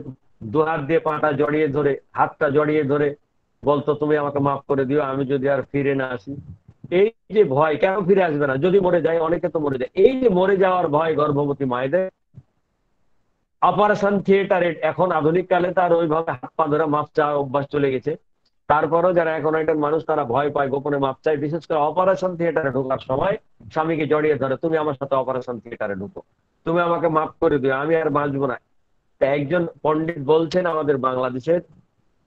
2 হাত দিয়ে পাটা জড়িয়ে ধরে, হাতটা জড়িয়ে ধরে বলতো, তুমি আমাকে মাফ করে দিও, আমি যদি আর ফিরে না আসি। এই যে ভয়, কেন ফিরে আসবে না, যদি মরে যায়, অনেকে তো মরে যায়, এই যে মরে যাওয়ার ভয় গর্ভবতী মায়েদের, অপারেশন থিয়েটারে এখন আধুনিক কালে তার ওইভাবে হাত পা ধরে মাপ চাওয়ার অভ্যাস চলে গেছে। তারপরেও যারা এখন একজন মানুষ তারা ভয় পায়, গোপনে মাপ চায়, বিশেষ করে অপারেশন থিয়েটারে ঢোকার সময় স্বামীকে জড়িয়ে ধরে, তুমি আমার সাথে অপারেশন থিয়েটারে ঢুকো, তুমি আমাকে মাফ করে দিও, আমি আর বাঁচবো না। তা একজন পণ্ডিত বলছেন আমাদের বাংলাদেশের,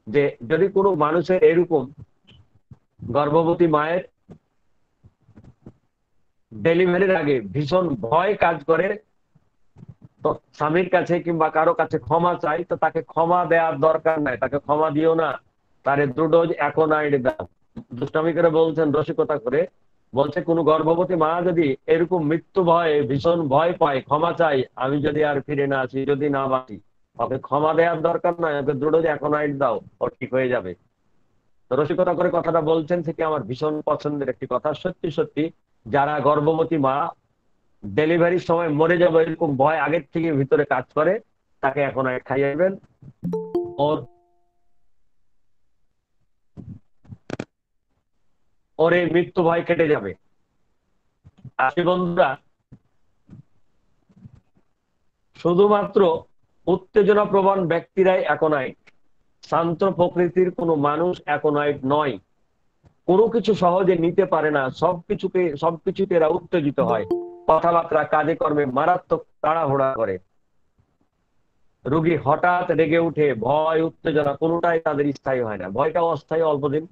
যে যদি কোনো মানুষের এরকম গর্ভবতী মায়ের ডেলিভারির আগে ভীষণ ভয় কাজ করে, তো স্বামীর কাছে কিংবা কারো কাছে ক্ষমা চাই, তো তাকে ক্ষমা দেওয়ার দরকার নাই, তাকে ক্ষমা দিও না, তারে 2 ডোজ অ্যাকোনাইড দাও। দুষ্টামি করে বলছেন, রসিকতা করে বলছে, কোন গর্ভবতী মা যদি এরকম মৃত্যু ভয়ে ভীষণ ভয় পায়, ক্ষমা চাই, আমি যদি আর ফিরে না আসি, যদি না বাঁচি, ওকে ক্ষমা দেওয়ার দরকার নাই, ওকে 2 ডোজ অ্যাকোনাইড দাও, ও ঠিক হয়ে যাবে। তো রসিকতা করে কথাটা বলছেন, সেটি আমার ভীষণ পছন্দের একটি কথা। সত্যি সত্যি যারা গর্ভবতী মা ডেলিভারির সময় মরে যাবে এরকম ভয় আগের থেকে ভিতরে কাজ করে, তাকে এখন আর খাইয়াবেন, ওর ওর এই মৃত্যু ভয় কেটে যাবে। আসি বন্ধুরা, শুধুমাত্র উত্তেজনা প্রবণ ব্যক্তিরাই একনাইট, শান্ত প্রকৃতির কোনো মানুষ একনাইট নয়। কোনো কিছু সহজে নিতে পারে না, সবকিছুতে এরা উত্তেজিত হয়, কথাবার্তা কাজে কর্মে মারাত্মক তাড়াহুড়া করে। রোগী হঠাৎ রেগে উঠে, ভয় উত্তেজনা কোনোটাই তাদের স্থায়ী হয় না। ভয়টাও অস্থায়ী, অল্পদিন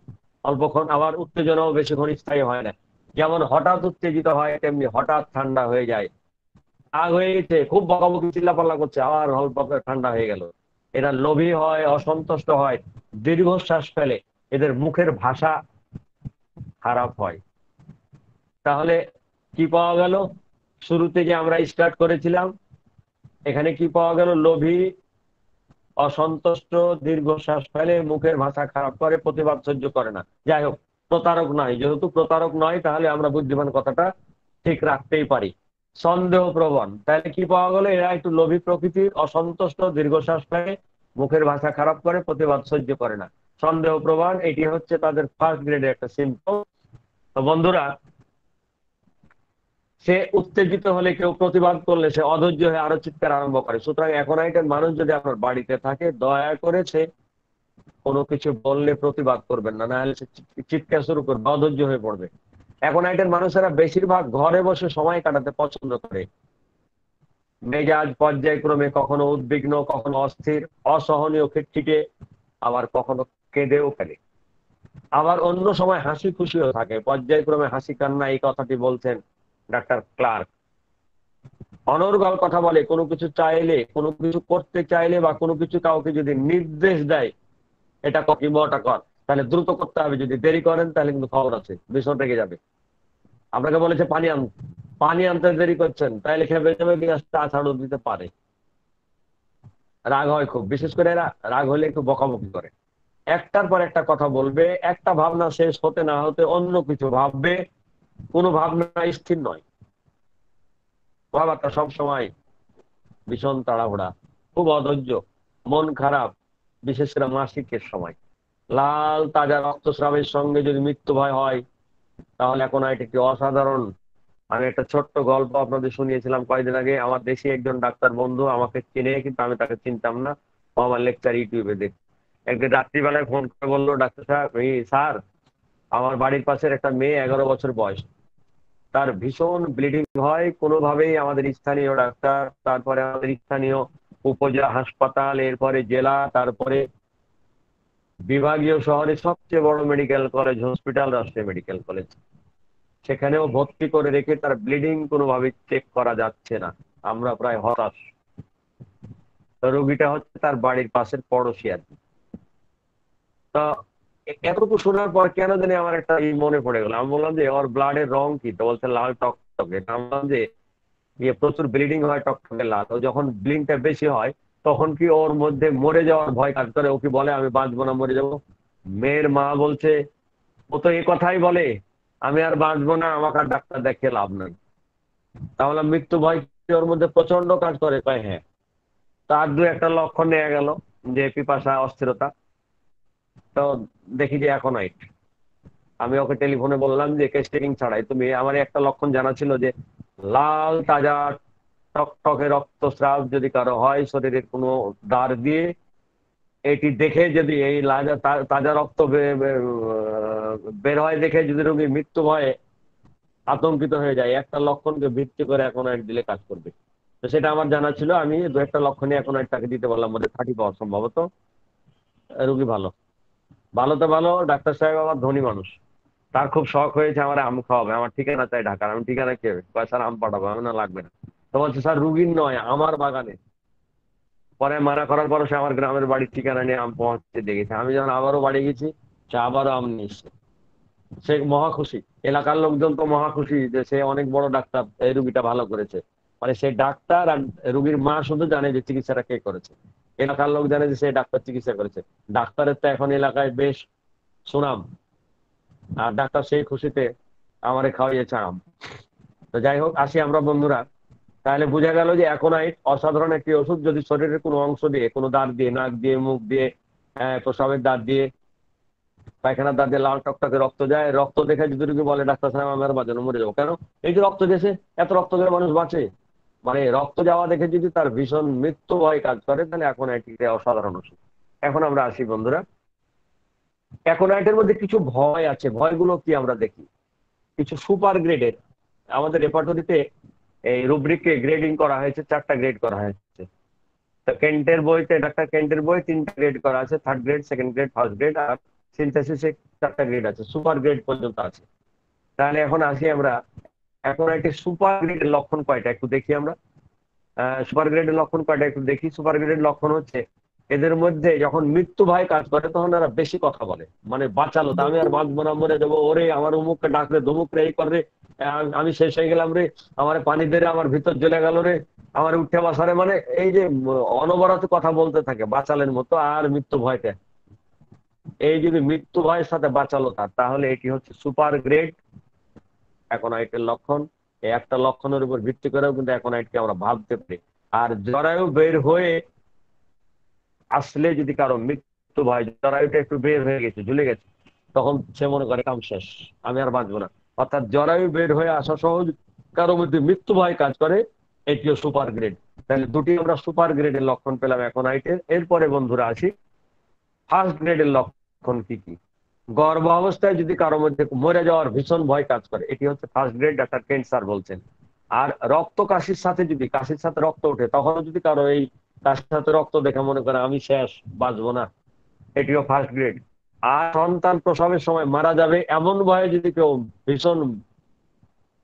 অল্পক্ষণ, আবার উত্তেজনাও বেশিক্ষণ স্থায়ী হয় না। যেমন হঠাৎ উত্তেজিত হয়, তেমনি হঠাৎ ঠান্ডা হয়ে যায়। রাগ হয়ে গেছে, খুব বকাবকি চিল্লাপাল্লা করছে, আবার অল্প ঠান্ডা হয়ে গেল। এরা লোভী হয়, অসন্তুষ্ট হয়, দীর্ঘশ্বাস ফেলে, এদের মুখের ভাষা খারাপ হয়। তাহলে কি পাওয়া গেল? শুরুতে যে আমরা স্টার্ট করেছিলাম, এখানে কি পাওয়া গেল? লোভী, অসন্তুষ্ট, দীর্ঘশ্বাস ফেলে, মুখের ভাষা খারাপ করে, প্রতিবাদ সহ্য করে না। যাই হোক, প্রতারক নয়, যেহেতু প্রতারক নয় তাহলে আমরা বুদ্ধিমান কথাটা ঠিক রাখতেই পারি। সন্দেহ প্রবণ, তাহলে কি পাওয়া গেল? এরা একটু লোভী প্রকৃতির, অসন্তুষ্ট, দীর্ঘশ্বাস ফেলে, মুখের ভাষা খারাপ করে, প্রতিবাদ সহ্য করে না, সন্দেহ প্রবণ, এটি হচ্ছে তাদের ফার্স্ট গ্রেডের একটা সিম্পটম। তো বন্ধুরা, সে উত্তেজিত হলে, কেউ প্রতিবাদ করলে সে অধৈর্য হয়ে আরো চিৎকার আরম্ভ করে। সুতরাং এখন আইটের মানুষ যদি আপনার বাড়িতে থাকে, দয়া করে সে কোনো কিছু বললে প্রতিবাদ করবেন না, নাহলে সে চিৎকার শুরু করবে, অধৈর্য হয়ে পড়বে। এখন আইটের মানুষেরা বেশিরভাগ ঘরে বসে সময় কাটাতে পছন্দ করে। মেজাজ পর্যায়ক্রমে কখনো উদ্বিগ্ন, কখনো অস্থির, অসহনীয়, খিটখিটে, আবার কখনো কেঁদেও ফেলে। আবার অন্য সময় হাসি খুশিও থাকে, পর্যায়ক্রমে হাসি কান্না, এই কথাটি বলছেন ডাক্তার ক্লার্ক। অনর্গল কথা বলে, কোনো কিছু চাইলে, কোনো কিছু করতে চাইলে বা কোনো কিছু কাউকে যদি নির্দেশ দেয়, এটা কর কিংবা ওটা কর, তাহলে দ্রুত করতে হবে, যদি দেরি করেন তাহলে কিন্তু খবর আছে, ভীষণ রেগে যাবে। আপনাকে বলেছে পানি আন, পানি আনতে দেরি করছেন, তাহলে খেপে যাবে, গ্লাসটা ছাড়ও দিতে পারে। রাগ হয় খুব, বিশেষ করে এরা রাগ হলে একটু বকাবকি করে, একটার পর একটা কথা বলবে, একটা ভাবনা শেষ হতে না হতে অন্য কিছু ভাববে, কোনো ভাবনা স্থির নয়, কথাবার্তা সবসময় ভীষণ তাড়াহুড়া, খুব অধৈর্য, মন খারাপ, বিশেষ করে মাসিকের সময়। লাল তাজা রক্তস্রাবের সঙ্গে যদি মৃত্যু ভয় হয়, তাহলে এখন এটা একটি অসাধারণ। আমি একটা ছোট্ট গল্প আপনাদের শুনিয়েছিলাম কয়েকদিন আগে। আমার দেশে একজন ডাক্তার বন্ধু আমাকে চিনে, কিন্তু আমি তাকে চিনতাম না, ও আমার লেকচার ইউটিউবে দেখ। একদিন রাত্রিবেলায় ফোন করে বললো, ডাক্তার সাহেব, এই স্যার, আমার বাড়ির পাশের একটা মেয়ে 11 বছর বয়স, তার ভীষণ ব্লিডিং হয়, কোনোভাবেই আমাদের স্থানীয় ডাক্তার, তারপরে আমাদের স্থানীয় উপজেলা হাসপাতাল, এরপরে জেলা, তারপরে বিভাগীয় শহরে সবচেয়ে বড় মেডিকেল কলেজ হসপিটাল, রাষ্ট্রীয় মেডিকেল কলেজ, সেখানেও ভর্তি করে রেখে তার ব্লিডিং কোনোভাবে চেক করা যাচ্ছে না। আমরা প্রায় হতাশ। তো রোগীটা হচ্ছে তার বাড়ির পাশের পড়োশি আর কি। তা এতটুকু শোনার পর কেন জানি আমার একটা মনে পড়ে গেল। আমি বললাম যে ওর ব্লাডের রং কি? তো বলছে লাল টকটকে। আমি বললাম যে প্রচুর ব্লিডিং হয় টকটকে লাল, ও যখন ব্লিডিংটা বেশি হয় তখন কি ওর মধ্যে মরে যাওয়ার ভয় কাজ করে? ও কি বলে আমি বাঁচবো না, মরে যাবো? মেয়ের মা বলছে, ও তো এই কথাই বলে, আমি আর বাঁচবো না, আমাকে আর ডাক্তার দেখিয়ে লাভ নাই। তাহলে মৃত্যু ভয় কি ওর মধ্যে প্রচন্ড কাজ করে? কয় হ্যাঁ। তার দু একটা লক্ষণ নেওয়া গেল, যে পিপাসা, অস্থিরতা। তো দেখি যে অ্যাকোনাইট। আমি ওকে টেলিফোনে বললাম যে কেস টেকিং ছাড়াই তুমি, আমার একটা লক্ষণ জানা ছিল যে লাল তাজা টকটকে রক্তস্রাব যদি কারো হয় শরীরের কোনো দাঁড় দিয়ে, এটি দেখে যদি এই তাজা রক্ত বের হয় দেখে যদি রোগী মৃত্যু ভয়ে আতঙ্কিত হয়ে যায়, একটা লক্ষণকে ভিত্তি করে অ্যাকোনাইট দিলে কাজ করবে। তো সেটা আমার জানা ছিল। আমি দু একটা লক্ষণই অ্যাকোনাইট তাকে দিতে বললাম, মধ্যে 30 পাওয়া সম্ভবত। রুগী ভালো। ভালো তো ভালো, ডাক্তার সাহেব আমার ধনী মানুষ, তার খুব শখ হয়েছে আমার আম খাওয়াবে। আমার ঠিকানা চাই ঢাকার। আমি ঠিকানা কি হবে? কয় স্যার আম পাঠাবো। আমি না, লাগবে না। তো বলছে স্যার রুগীর নয়, আমার বাগানে। পরে মানা করার পর সে আমার গ্রামের বাড়ির ঠিকানা নিয়ে আম পৌঁছতে দেখেছে। আমি যখন আবারও বাড়ি গেছি, সে আবারও আম নিয়ে এসছে। সে মহা খুশি। এলাকার লোকজন তো মহা খুশি যে সে অনেক বড় ডাক্তার, এই রুগীটা ভালো করেছে। মানে সে ডাক্তার, আর রুগীর মা শুধু জানে যে চিকিৎসাটা কে করেছে। এলাকার লোক জানে যে সে ডাক্তার চিকিৎসা করেছে। ডাক্তারের তো এখন এলাকায় বেশ সুনাম। আর ডাক্তার সেই খুশিতে আমারে খাওয়াইয়েছে আম। তো যাই হোক, আসি আমরা বন্ধুরা। তাহলে বোঝা গেল যে অ্যাকোনাইট অসাধারণ একটি ওষুধ। যদি শরীরের কোনো অংশ দিয়ে, কোনো দাঁত দিয়ে, নাক দিয়ে, মুখ দিয়ে, প্রস্রাবের দাঁত দিয়ে, পায়খানার দাঁত দিয়ে লাল টকটকে রক্ত যায়, রক্ত দেখে যদি রোগী বলে ডাক্তার সাহেব আমি আর বাঁচানো, মরে যাবো, কেন? এই যে রক্ত গেছে, এত রক্ত গেলে মানুষ বাঁচে? মানে রক্ত যাওয়া দেখে যদি তার ভীষণ মৃত্যু ভয় কাজ করে, তাহলে অ্যাকোনাইট অসাধারণ ওষুধ। এখন আমরা আসি বন্ধুরা, অ্যাকোনাইটের মধ্যে কিছু ভয় আছে। ভয়গুলো কি আমরা দেখি। কিছু সুপার গ্রেডের, আমাদের রেপার্টরিতে এই রুব্রিককে গ্রেডিং করা হয়েছে, 4টা গ্রেড করা হয়েছে। তো কেন্টের বইতে, ডাক্তার কেন্টের বই 3টা গ্রেড করা আছে, 3rd grade, 2nd grade, 1st grade, আর সিনথেসিসে 4টা গ্রেড আছে, সুপার গ্রেড পর্যন্ত আছে। তাহলে এখন আসি আমরা, এখন একটি সুপার গ্রেডের লক্ষণ কয়টা একটু দেখি আমরা। সুপার গ্রেডের লক্ষণ কয়টা একটু দেখি। সুপার গ্রেডের লক্ষণ হচ্ছে, এদের মধ্যে যখন মৃত্যু ভয় কাজ করে তখন এরা বেশি কথা বলে। মানে বাঁচালো, তা আমি আর বাঁচবো না, মরে যাবো, ওরে আমার অমুককে ডাকলে, ধমুকরে এই করে, আমি শেষ হয়ে গেলাম রে, আমার পানি দে রে, আমার ভিতর জ্বলে গেল রে, আমার উঠে বাসারে, মানে এই যে অনবরত কথা বলতে থাকে বাঁচালের মতো। আর মৃত্যু ভয়টা, এই যদি মৃত্যু ভয়ের সাথে বাঁচালো তার, তাহলে এটি হচ্ছে সুপার গ্রেড অ্যাকোনাইটের লক্ষণ। এই একটা লক্ষণের উপর ভিত্তি করেও কিন্তু অ্যাকোনাইটকে আমরা ভাবতে পারি। আর জরায়ু বের হয়ে আসলে যদি কারো মৃত্যু ভয়, জরায়ুটা একটু বের হয়ে গেছে, ঝুলে গেছে, তখন সে মনে করে কাম শেষ, আমি আর বাঁচবো না। অর্থাৎ জরায়ু বের হয়ে আসা সহজ কারো মধ্যে মৃত্যু ভয় কাজ করে, এটিও সুপার গ্রেড। তাহলে দুটি আমরা সুপার গ্রেডের লক্ষণ পেলাম অ্যাকোনাইটের। এরপরে বন্ধুরা আসি, ফার্স্ট গ্রেডের লক্ষণ কি কি। গর্ভ অবস্থায় যদি কারো মধ্যে মরে যাওয়ার ভীষণ ভয় কাজ করে, এটি হচ্ছে first grade, doctor Kent sir বলছেন। আর রক্ত কাশির সাথে, যদি কাশির সাথে রক্ত ওঠে, তখনও যদি কারো এই কাশির সাথে রক্ত দেখে মনে করে আমি শেষ, বাঁচবো না, এটিও ফার্স্ট গ্রেড। আর সন্তান প্রসবের সময় মারা যাবে এমন ভয়ে যদি কেউ ভীষণ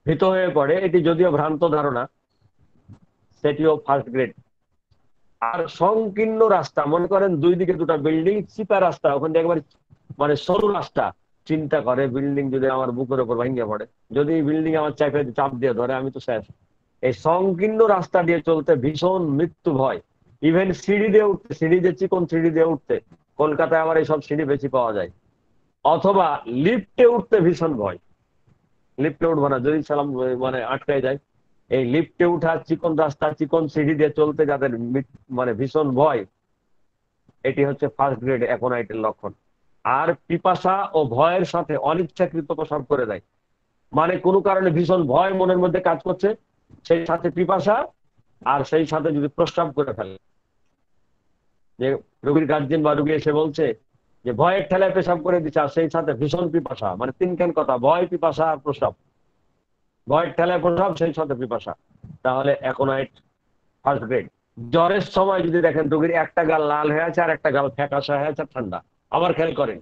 ভীত হয়ে পড়ে, এটি যদিও ভ্রান্ত ধারণা, সেটিও ফার্স্ট গ্রেড। আর সংকীর্ণ রাস্তা, মনে করেন দুই দিকে দুটা বিল্ডিং, চিপা রাস্তা, ওখান থেকে একবার মানে সরু রাস্তা, চিন্তা করে বিল্ডিং যদি আমার বুকের উপর ভেঙে পড়ে, যদি বিল্ডিং আমার চাপ দিয়ে ধরে, আমি তো শেষ। এই সংকীর্ণ রাস্তা দিয়ে চলতে ভীষণ মৃত্যু ভয়। ইভেন সিঁড়ি দিয়ে উঠতে, সিঁড়ি যে চিকন সিঁড়ি দিয়ে উঠতে, কলকাতায় আমার এইসব সিঁড়ি বেশি পাওয়া যায়। অথবা লিফটে উঠতে ভীষণ ভয়। লিফটে উঠবো না, যদি সালাম মানে আটকায় যায়। এই লিফটে উঠা, চিকন রাস্তা, চিকন সিঁড়ি দিয়ে চলতে যাদের মানে ভীষণ ভয়, এটি হচ্ছে ফার্স্ট গ্রেড অ্যাকোনাইটের লক্ষণ। আর পিপাসা ও ভয়ের সাথে অনিচ্ছাকৃত প্রসাব করে দেয়। মানে কোনো কারণে ভীষণ ভয় মনের মধ্যে কাজ করছে, সেই সাথে পিপাসা, আর সেই সাথে যদি প্রস্রাব করে ফেলে, যে রোগীর গার্জেন বা রোগী এসে বলছে যে ভয়ের ঠেলায় পেশাব করে দিচ্ছে, আর সেই সাথে ভীষণ পিপাসা, মানে তিনখান কথা, ভয়, পিপাসা আর প্রস্রাব। ভয়ের ঠেলায় প্রস্রাব, সেই সাথে পিপাসা, তাহলে অ্যাকোনাইট ফার্স্ট গ্রেড। জ্বরের সময় যদি দেখেন রোগীর একটা গাল লাল হয়ে আছে আর একটা গাল ফ্যাকাশা হয়ে আছে ঠান্ডা, আবার খেয়াল করেন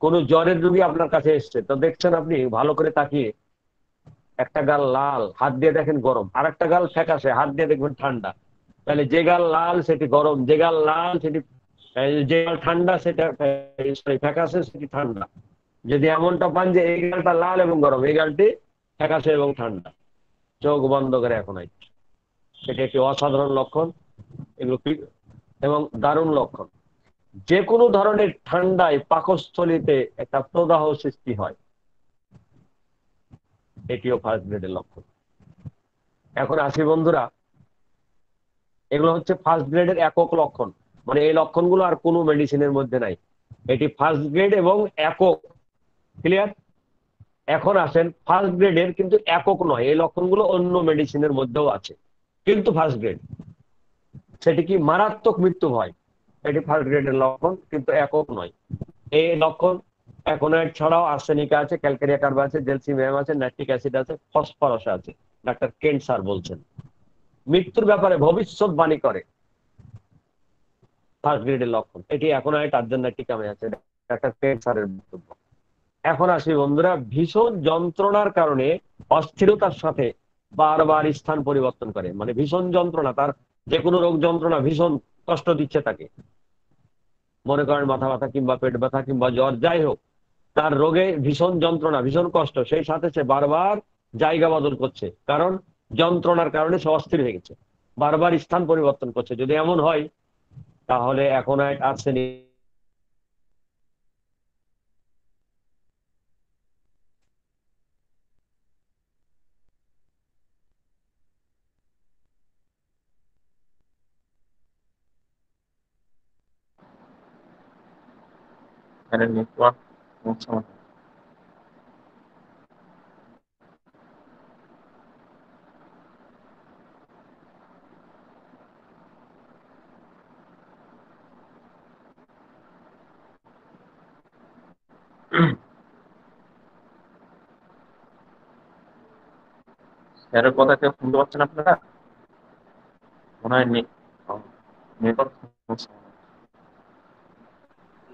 কোন জ্বরের রোগী আপনার কাছে এসছে, তো দেখছেন আপনি ভালো করে তাকিয়ে, একটা গাল লাল হাত দিয়ে দেখেন গরম, আর একটা গাল ফ্যাকাশে হাত দিয়ে দেখবেন ঠান্ডা। তাহলে যে গাল লাল সেটি গরম, যে গাল লাল সেটি যে গাল ঠান্ডা সেটা সরি ফ্যাকাশে সেটি ঠান্ডা। যদি এমনটা পান যে এই গালটা লাল এবং গরম, এই গালটি ফ্যাকাশে এবং ঠান্ডা, চোখ বন্ধ করে এখন সেটি একটি অসাধারণ লক্ষণ। এগুলো এবং দারুণ লক্ষণ। যে কোনো ধরনের ঠান্ডায় পাকস্থলীতে একটা প্রদাহ সৃষ্টি হয়, এটিও ফার্স্ট গ্রেডের লক্ষণ। এখন আসি বন্ধুরা, এগুলো হচ্ছে ফার্স্ট গ্রেডের একক লক্ষণ, মানে এই লক্ষণগুলো আর কোনো মেডিসিনের মধ্যে নাই, এটি ফার্স্ট গ্রেড এবং একক। ক্লিয়ার? এখন আসেন ফার্স্ট গ্রেডের কিন্তু একক নয়, এই লক্ষণগুলো অন্য মেডিসিনের মধ্যেও আছে, কিন্তু ফার্স্ট গ্রেড। সেটি কি? মারাত্মক মৃত্যু হয়, এটি ফার্স্ট গ্রেডের লক্ষণ কিন্তু একক নয়। এই লক্ষণ অ্যাকোনাইট ছাড়াও আর্সেনিক আছে, ক্যালকেরিয়া কার্ব আছে, জেলসিমিয়াম আছে, নাইট্রিক অ্যাসিড আছে, ফসফরাস আছে। ডাক্তার কেন্ট স্যার বলছেন মৃত্যুর ব্যাপারে ভবিষ্যৎবাণী করে ফার্স্ট গ্রেডের লক্ষণ, এটি অ্যাকোনাইট আর্জেনাইটিকামে আছে, ডাক্তার কেন্ট স্যারের বক্তব্য। এখন আসি বন্ধুরা, ভীষণ যন্ত্রণার কারণে অস্থিরতার সাথে বারবার স্থান পরিবর্তন করে, মানে ভীষণ যন্ত্রণা, তার যে কোনো রোগ যন্ত্রণা ভীষণ কষ্ট দিচ্ছে তাকে, মনে করেন মাথা ব্যথা কিংবা পেট ব্যথা কিংবা জ্বর, যাই হোক, তার রোগে ভীষণ যন্ত্রণা ভীষণ কষ্ট, সেই সাথে সে বারবার জায়গা বদল করছে, কারণ যন্ত্রণার কারণে সে অস্থির হয়ে গেছে, বারবার স্থান পরিবর্তন করছে। যদি এমন হয় তাহলে অ্যাকোনাইট আর্সেনিক এখানে নেটওয়ার্ক সমস্যা। স্যারের কথা কেউ শুনতে পাচ্ছেন আপনারা? মনে হয় নেটওয়ার্ক সমস্যা।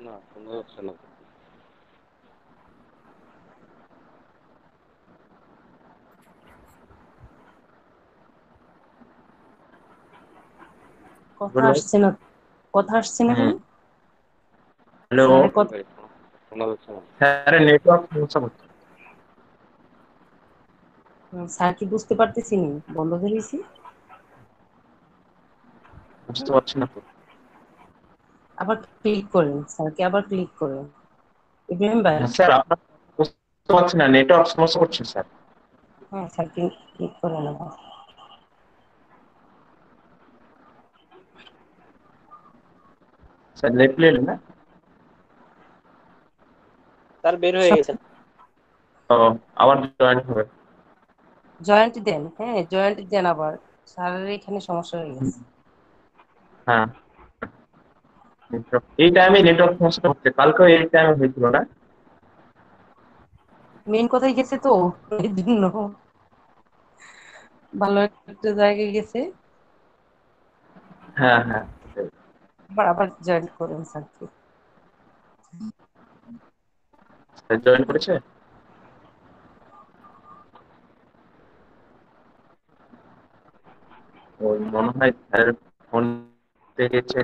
না শোনা যাচ্ছে না। কথা আসছে না, কথা আসছে না কেন? হ্যালো, স্যারের কথা শোনা যাচ্ছে না। স্যারের নেটওয়ার্ক সমস্যা হচ্ছে। স্যার কি বুঝতে পারতেছি না, বন্ধ ধরেছি। বুঝতে পারছি না তো। আবার ক্লিক করেন, স্যারকে আবার ক্লিক করেন। ইব্রাহিম ভাই, স্যার আপনার বুঝতে পারছি না, নেটওয়ার্ক সমস্যা করছে স্যার। হ্যাঁ স্যারকে ক্লিক করেন আবার। স্যার লেফট লেন না? স্যার বের হয়ে গেছেন। ও, আবার জয়েন হবে। জয়েন্ট দেন, হ্যাঁ জয়েন্ট দেন আবার, স্যারের এখানে সমস্যা হয়ে গেছে। হ্যাঁ, এই টাইমে নেটওয়ার্ক সমস্যা হচ্ছে, কালকে এই টাইমে হয়েছিল না? মেন কথাই গেছে তো, এই জন্য ভালো একটা জায়গায় গেছে। হ্যাঁ হ্যাঁ, আবার আবার জয়েন্ট করেন স্যারকে। জয়েন করেছে। ওই মনে হয় স্যার ফোন গেছে।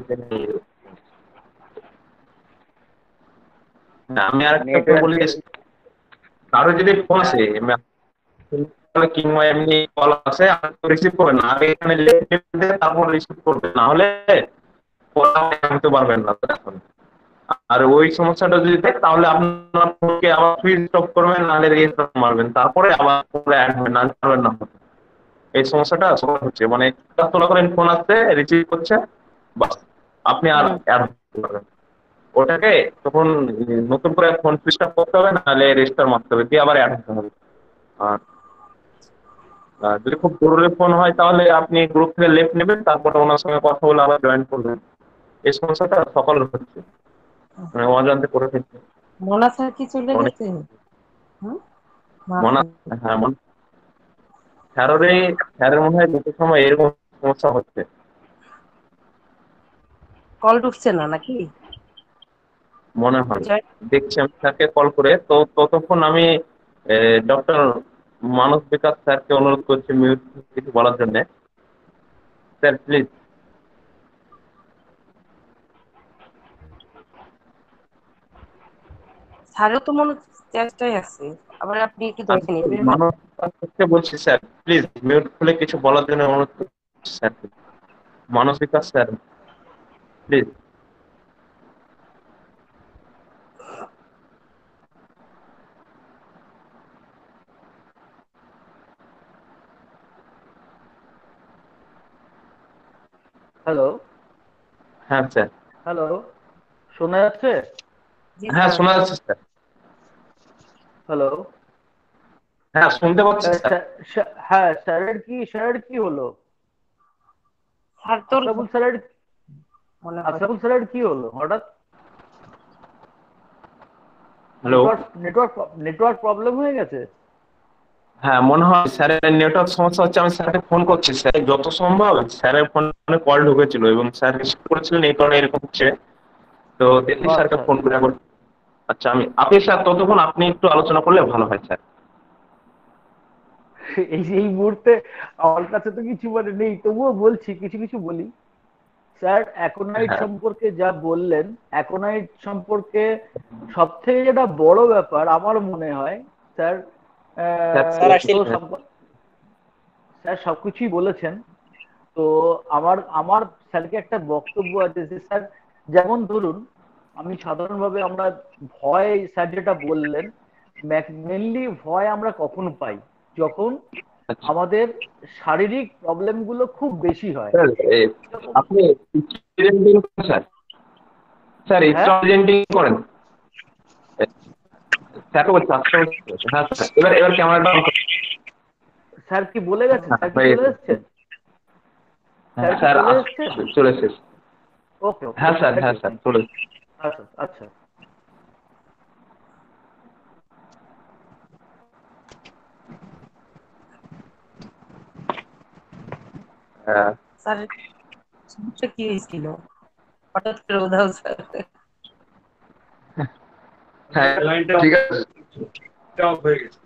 আমি আর একটা বলে দিচ্ছি, কারো যদি ফোন আসে কিংবা এমনি কল আসে, রিসিভ করবেন না, আগে এখানে লিখে তারপর রিসিভ করবেন, না হলে জানতে পারবেন না এখন। আর ওই সমস্যাটা যদি থাকে তাহলে আপনার ফোনকে আবার সুইচ অফ করবেন, নাহলে রিস্টার্ট মারবেন, তারপরে আবার অ্যাড হবেন, না পারবেন না। এই সমস্যাটা সবার হচ্ছে, মানে তোলা করেন ফোন আসছে, রিসিভ করছে, বাস আপনি আর অ্যাড হতে পারবেন। ওটাকে তখন নতুন করে ফোন সুইচ অফ করতে হবে, নাহলে রেজিস্টার মারতে হবে, দিয়ে আবার অ্যাড হতে হবে। আর যদি খুব জরুরি ফোন হয় তাহলে আপনি গ্রুপ থেকে লেফট নেবেন, তারপর ওনার সঙ্গে কথা বলে আবার জয়েন করবেন। এই সমস্যাটা সকলের হচ্ছে, মানে অজান্তে করে ফেলছে মোনা স্যার কি চলে অনেক। গেছে? হুম? মনে, হ্যাঁ মনে, স্যারের মনে হয় দুটোর সময় এরকম সমস্যা হচ্ছে। কল ঢুকছে না নাকি? মনে হয়, জয়, দেখছি আমি স্যারকে কল করে, তো ততক্ষণ আমি ডক্টর মানস বিকাশ স্যারকে অনুরোধ করছি মিউট কিছু বলার জন্য। Sir please. স্যারও তো মনে হচ্ছে চেষ্টায় আছে। আবার আপনি একটু আমি দেখে নেবেন। মানস বিকাশকে বলছি স্যার প্লিজ মিউট খুলে কিছু বলার জন্য অনুরোধ করছি sir. Manas Bikash sir please. Hello, হ্যাঁ স্যার। হ্যালো, শোনা যাচ্ছে? জি হ্যাঁ স্যার। শোনা যাচ্ছে স্যার। হ্যালো, হ্যাঁ শুনতে পাচ্ছি স্যার। হ্যাঁ, স্যারের কি হলো? স্যার তো আশরাফুল স্যারের মনে হয় আশরাফুল স্যারের কি হলো হঠাৎ? হ্যালো। নেটওয়ার্ক প্রবলেম হয়ে গেছে? হ্যাঁ মনে হয় স্যারের নেটওয়ার্ক সমস্যা হচ্ছে। আমি স্যারকে ফোন করছি, স্যার যত সম্ভব স্যারের ফোনে কল ঢুকেছিল এবং স্যার রিসিভ করেছিলেন, এই কারণে এরকম হচ্ছে। তো দেখি স্যারকে আচ্ছা ফোন আচ্ছা। করে একবার। আচ্ছা আপনি স্যার ততক্ষণ আপনি একটু আলোচনা করলে ভালো হয় স্যার। এই মুহূর্তে আমার কাছে তো কিছু মানে নেই, তবুও বলছি, কিছু কিছু বলি। স্যার অ্যাকোনাইট হ্যাঁ সম্পর্কে যা বললেন, অ্যাকোনাইট সম্পর্কে সব থেকে যেটা বড় ব্যাপার আমার মনে হয়, স্যার স্যার স্যার তো আসছিল। স্যার সবকিছুই বলেছেন। তো আমার আমার স্যারকে একটা বক্তব্য আছে যে স্যার, যেমন ধরুন, আমি সাধারণভাবে আমরা ভয়, স্যার যেটা বললেন, মেনলি ভয় আমরা কখন পাই? যখন আচ্ছা আমাদের শারীরিক প্রবলেম গুলো খুব বেশি হয়। স্যার, আপনি প্রেজেন্টিং স্যার, স্যার হ্যাঁ প্রেজেন্টিং করেন। স্যারকে বলছি আসতে বলছি। হ্যাঁ স্যার, এবার ক্যামেরাটা অন করুন। স্যার কি বলে গেছে? হ্যাঁ স্যার কি হয়ে চলে গেছে। এসছেন? স্যার হ্যাঁ কি স্যার চলে এসছেন? চলে এসেছে। ওকে ওকে হ্যাঁ ওকে, স্যার, থ্যাংক হ্যাঁ ইউ স্যার থ্যাংক ইউ। চলে এসেছে। আচ্ছা আচ্ছা। হ্যাঁ স্যার সমস্যা কি হয়েছিল হঠাৎ করে উধাও স্যার? হ্যাঁ লাইনটা ঠিক আছে। অফ হয়ে গেছে।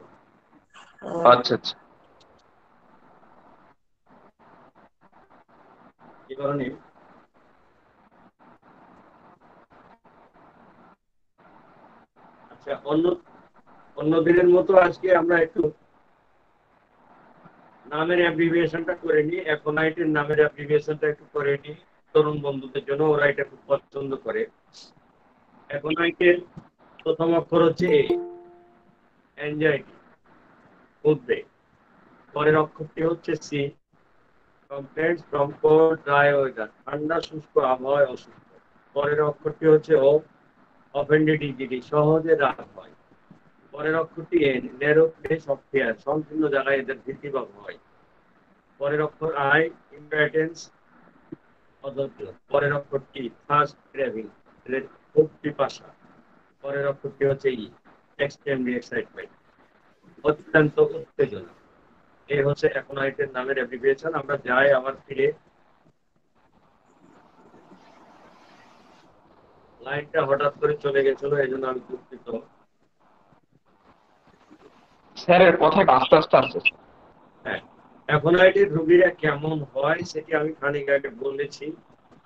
আচ্ছা আচ্ছা। এই কারণে আচ্ছা, অন্য অন্য দিনের মতো আজকে আমরা একটু নামের অ্যাব্রিভিয়েশনটা করে নিই। অ্যাকোনাইটের নামের অ্যাব্রিভিয়েশনটা একটু করে নিই তরুণ বন্ধুদের জন্য, ওরা এটা খুব পছন্দ করে। অ্যাকোনাইটের প্রথম অক্ষর হচ্ছে এ, অ্যাংজাইটি, উদ্বেগ। পরের অক্ষরটি হচ্ছে C, complaints from cold dry weather, ঠান্ডা শুষ্ক আবহাওয়ায় অসুস্থ। পরের অক্ষরটি হচ্ছে ও, অফেন্ডেড ইজিলি, সহজে রাগ হয়। পরের অক্ষরটি N, narrow place of fear, সংকীর্ণ জায়গায় এদের ভীতিভাব হয়। পরের অক্ষর আই, ইম্প্যাটেন্স, অধৈর্য। পরের অক্ষরটি ফার্স্ট ক্রেভিং, খুব পিপাসা। পরের অক্ষরটি হচ্ছে ই, এক্সট্রিমলি এক্সাইটমেন্ট, অত্যন্ত উত্তেজনা। এই হচ্ছে অ্যাকোনাইটের নামের অ্যাব্রিভিয়েশন। আমরা যাই আবার ফিরে। লাইনটা হঠাৎ করে চলে গেছিল, এই জন্য আমি দুঃখিত। স্যারের কথাটা আস্তে আস্তে আসছে। হ্যাঁ, অ্যাকোনাইটের রোগীরা কেমন হয় সেটি আমি খানিক আগে বলেছি,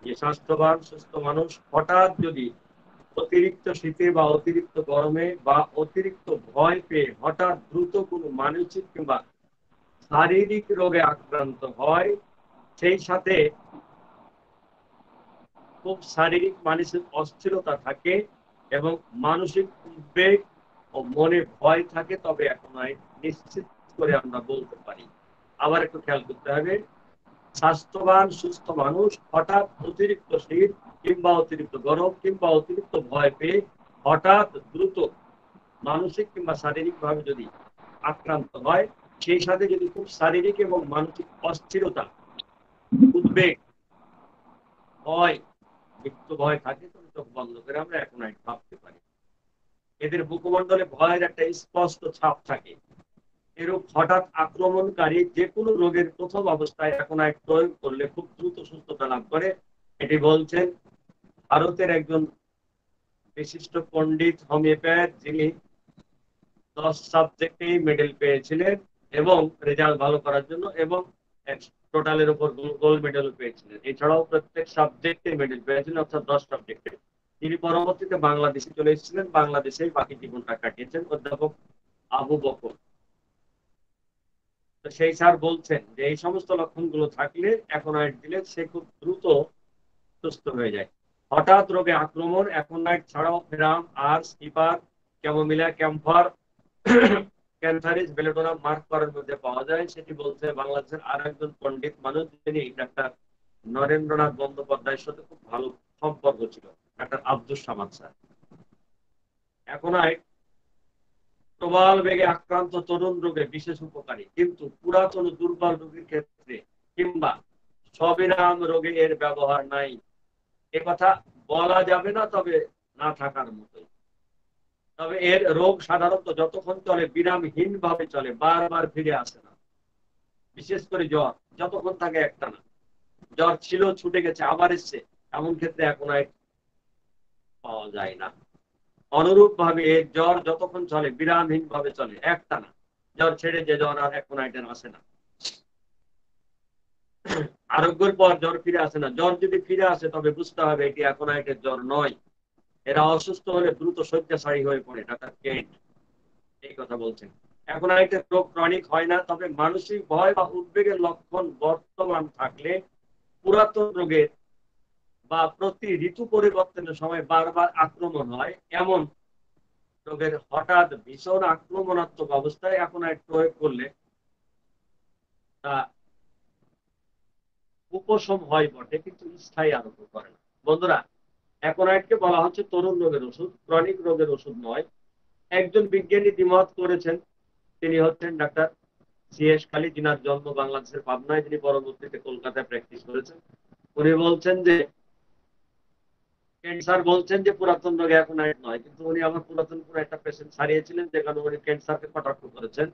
যে স্বাস্থ্যবান সুস্থ মানুষ হঠাৎ যদি অতিরিক্ত শীতে বা অতিরিক্ত গরমে বা অতিরিক্ত ভয় পেয়ে হঠাৎ দ্রুত কোনো মানসিক কিংবা শারীরিক রোগে আক্রান্ত হয়, সেই সাথে খুব শারীরিক মানসিক অস্থিরতা থাকে এবং মানসিক উদ্বেগ ও মনে ভয় থাকে, তবে এখন নিশ্চিত করে আমরা বলতে পারি। আবার একটু খেয়াল করতে হবে, স্বাস্থ্যবান সুস্থ মানুষ হঠাৎ অতিরিক্ত শীত কিংবা অতিরিক্ত গরম কিংবা অতিরিক্ত ভয় পেয়ে হঠাৎ দ্রুত মানসিক কিংবা শারীরিক ভাবে যদি আক্রান্ত হয়, সেই সাথে যদি খুব শারীরিক এবং মানসিক অস্থিরতা, উদ্বেগ হয়, মৃত্যু ভয় থাকে তবে চোখ বন্ধ করে আমরা অ্যাকোনাইট ভাবতে পারি। এদের মুখমণ্ডলে ভয়ের একটা স্পষ্ট ছাপ থাকে। এরূপ হঠাৎ আক্রমণকারী যে কোনো রোগের প্রথম অবস্থায় অ্যাকোনাইট প্রয়োগ করলে খুব দ্রুত সুস্থতা লাভ করে। এটি বলছেন ভারতের একজন বিশিষ্ট পণ্ডিত হোমিওপ্যাথ, যিনি 10 সাবজেক্টেই মেডেল পেয়েছিলেন এবং রেজাল্ট ভালো করার জন্য, এবং টোটালের উপর গোল্ড মেডেলও পেয়েছিলেন। এছাড়াও প্রত্যেক সাবজেক্টে মেডেল পেয়েছিলেন, অর্থাৎ 10 সাবজেক্টে। তিনি পরবর্তীতে বাংলাদেশে চলে এসেছিলেন, বাংলাদেশেই বাকি জীবনটা কাটিয়েছেন, অধ্যাপক আবু বকর। তো সেই স্যার বলছেন যে এই সমস্ত লক্ষণগুলো থাকলে অ্যাকোনাইট দিলে সে খুব দ্রুত সুস্থ হয়ে যায়। হঠাৎ রোগে আক্রমণ অ্যাকোনাইট ছাড়াও ফেরাম, আর স্কিপার, chamomilla, camphor, cantharis, belladonna merc করার মধ্যে পাওয়া যায়। সেটি বলছে বাংলাদেশের আর একজন পণ্ডিত মানুষ, যিনি ডাক্তার নরেন্দ্রনাথ বন্দ্যোপাধ্যায়ের সাথে খুব ভালো সম্পর্ক ছিল, doctor Abdul Samad sir. Aconite প্রবল বেগে আক্রান্ত তরুণ রোগে বিশেষ উপকারী, কিন্তু পুরাতন দুর্বল রোগীর ক্ষেত্রে কিংবা সবিরাম রোগে এর ব্যবহার নাই। কথা বলা যাবে না, তবে না থাকার মতোই। তবে এর রোগ সাধারণত যতক্ষণ চলে বিরামহীন ভাবে চলে, বারবার ফিরে আসে না। বিশেষ করে জ্বর যতক্ষণ থাকে একটানা, জ্বর ছিল ছুটে গেছে আবার এসছে, এমন ক্ষেত্রে অ্যাকোনাইট পাওয়া যায় না। অনুরূপ ভাবে এর জ্বর যতক্ষণ চলে বিরামহীন ভাবে চলে, একটানা, জ্বর ছেড়ে যে জ্বর আর অ্যাকোনাইটের আসে না। আরোগ্যের পর জ্বর ফিরে আসে না। জ্বর যদি ফিরে আসে তবে বুঝতে হবে এটি অ্যাকোনাইটের জ্বর নয়। এরা অসুস্থ হলে দ্রুত শয্যাশায়ী হয়ে পড়ে। ডাক্তার কেন্ট এই কথা বলছেন। অ্যাকোনাইটের রোগ ক্রনিক হয় না, তবে মানসিক ভয় বা উদ্বেগের লক্ষণ বর্তমান থাকলে, পুরাতন রোগের বা প্রতি ঋতু পরিবর্তনের সময় বারবার আক্রমণ হয়, এমন রোগের হঠাৎ ভীষণ আক্রমণাত্মক অবস্থায় অ্যাকোনাইট প্রয়োগ করলে তা উপশম হয় বটে, কিন্তু স্থায়ী আরোগ্য করে না। বন্ধুরা, অ্যাকোনাইটকে বলা হচ্ছে তরুণ রোগের ওষুধ, ক্রনিক রোগের ওষুধ নয়। একজন বিজ্ঞানী দ্বিমত করেছেন, তিনি হচ্ছেন ডাক্তার সিএস খালি, যিনার জন্ম বাংলাদেশের পাবনায়, যিনি পরবর্তীতে কলকাতায় প্র্যাকটিস করেছেন। উনি বলছেন যে ক্যান্সার বলছেন যে পুরাতন রোগে অ্যাকোনাইট নয়, কিন্তু উনি আবার পুরাতন কোনো একটা পেশেন্ট সারিয়েছিলেন, যেখানে উনি ক্যান্সারকে কটাক্ষ করেছেন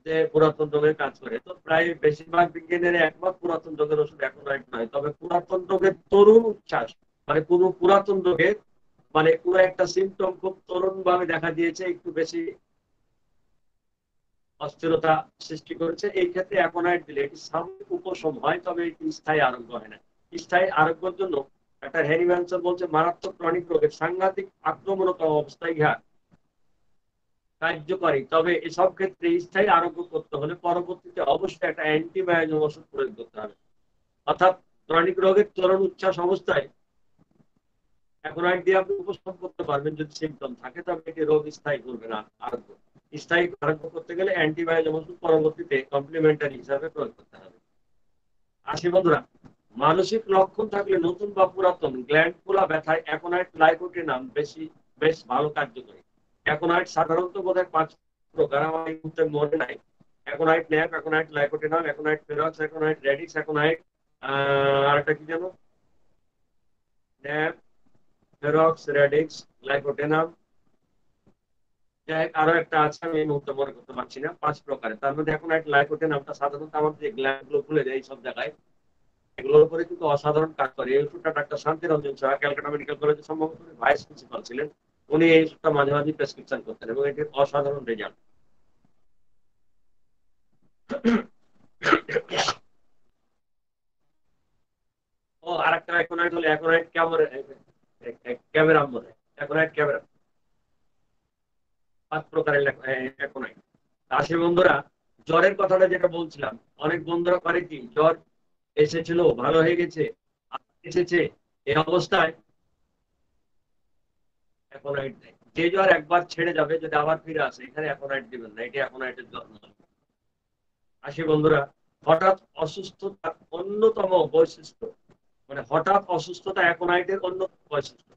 যে পুরাতন রোগের কাজ করে। তো প্রায় বেশিরভাগ বিজ্ঞানীরা একমত পুরাতন রোগের ওষুধ অ্যাকোনাইট নয়। তবে পুরাতন রোগের তরুণ উচ্ছ্বাস, মানে কোনো পুরাতন রোগের মানে কোনো একটা সিমটম খুব তরুণ ভাবে দেখা দিয়েছে, একটু বেশি অস্থিরতা সৃষ্টি করেছে, এই ক্ষেত্রে অ্যাকোনাইট দিলে এটি সাময়িক উপশম হয়, তবে এটি স্থায়ী আরোগ্য হয় না। স্থায়ী আরোগ্যের জন্য ডাক্তার হ্যারি ম্যানসন বলছে মারাত্মক ক্রনিক রোগের সাংঘাতিক আক্রমণাত্মক অবস্থায় ইহা কার্যকরী। তবে এসব ক্ষেত্রে স্থায়ী আরোগ্য করতে হলে পরবর্তীতে অবশ্যই একটা অ্যান্টিবায়োটিক ওষুধ প্রয়োগ করতে হবে। অর্থাৎ ক্রনিক রোগের তরুণ উচ্ছ্বাস অবস্থায় অ্যাকোনাইট দিয়ে আপনি উপশম করতে পারবেন যদি সিমটম থাকে, তবে এটি রোগ স্থায়ী করবে না। আরোগ্য স্থায়ী আরোগ্য করতে গেলে অ্যান্টিবায়োটিক ওষুধ পরবর্তীতে কমপ্লিমেন্টারি হিসাবে প্রয়োগ করতে হবে। আসি বন্ধুরা, মানসিক লক্ষণ থাকলে নতুন বা পুরাতন গ্ল্যান্ড খোলা ব্যথায় অ্যাকোনাইট লাইকোটিনাম বেশ ভালো কার্যকরী। অ্যাকোনাইট সাধারণত বোধহয় 5 প্রকার, আমার এই মুহূর্তে মনে নাই। Aconite nap, aconite lycoctonum, aconite ferox, aconite radix, aconite আর একটা কি জানো, ন্যাপ, ফেরক্স, রেডিক্স, লাইকোটিনাম, আরো একটা আছে, আমি এই মুহূর্তে মনে করতে পারছি না। 5 প্রকারের, তার মধ্যে অ্যাকোনাইট লাইকোটিনামটা সাধারণত আমাদের যে গ্ল্যান্ড গুলো খুলে যায় এই সব জায়গায়, এগুলোর উপরে কিন্তু অসাধারণ কাজ করে। এই ওষুধটা ডাক্তার শান্তিরঞ্জন সাহা, ক্যালকাটা মেডিকেল কলেজে সম্ভবত ভাইস প্রিন্সিপাল ছিলেন, উনি এই ওষুধটা মাঝে মাঝে প্রেসক্রিপশন করতেন এবং এটির অসাধারণ রেজাল্ট। ও আর একটা অ্যাকোনাইট হলো অ্যাকোনাইট ক্যামেরাম, বলে অ্যাকোনাইট ক্যামেরা। 5 প্রকারের অ্যাকোনাইট। আসি বন্ধুরা, জ্বরের কথাটা যেটা বলছিলাম, অনেক বন্ধুরা করে কি, জ্বর এসেছিল, ভালো হয়ে গেছে, এসেছে, এই অবস্থায় অ্যাকোনাইট দেয়। যে জ্বর একবার ছেড়ে যাবে, যদি আবার ফিরে আসে, এখানে অ্যাকোনাইট দিবেন না, এটি অ্যাকোনাইটের জ্বর নয়। আসি বন্ধুরা, হঠাৎ অসুস্থতার অন্যতম বৈশিষ্ট্য, মানে হঠাৎ অসুস্থতা অ্যাকোনাইটের অন্যতম বৈশিষ্ট্য।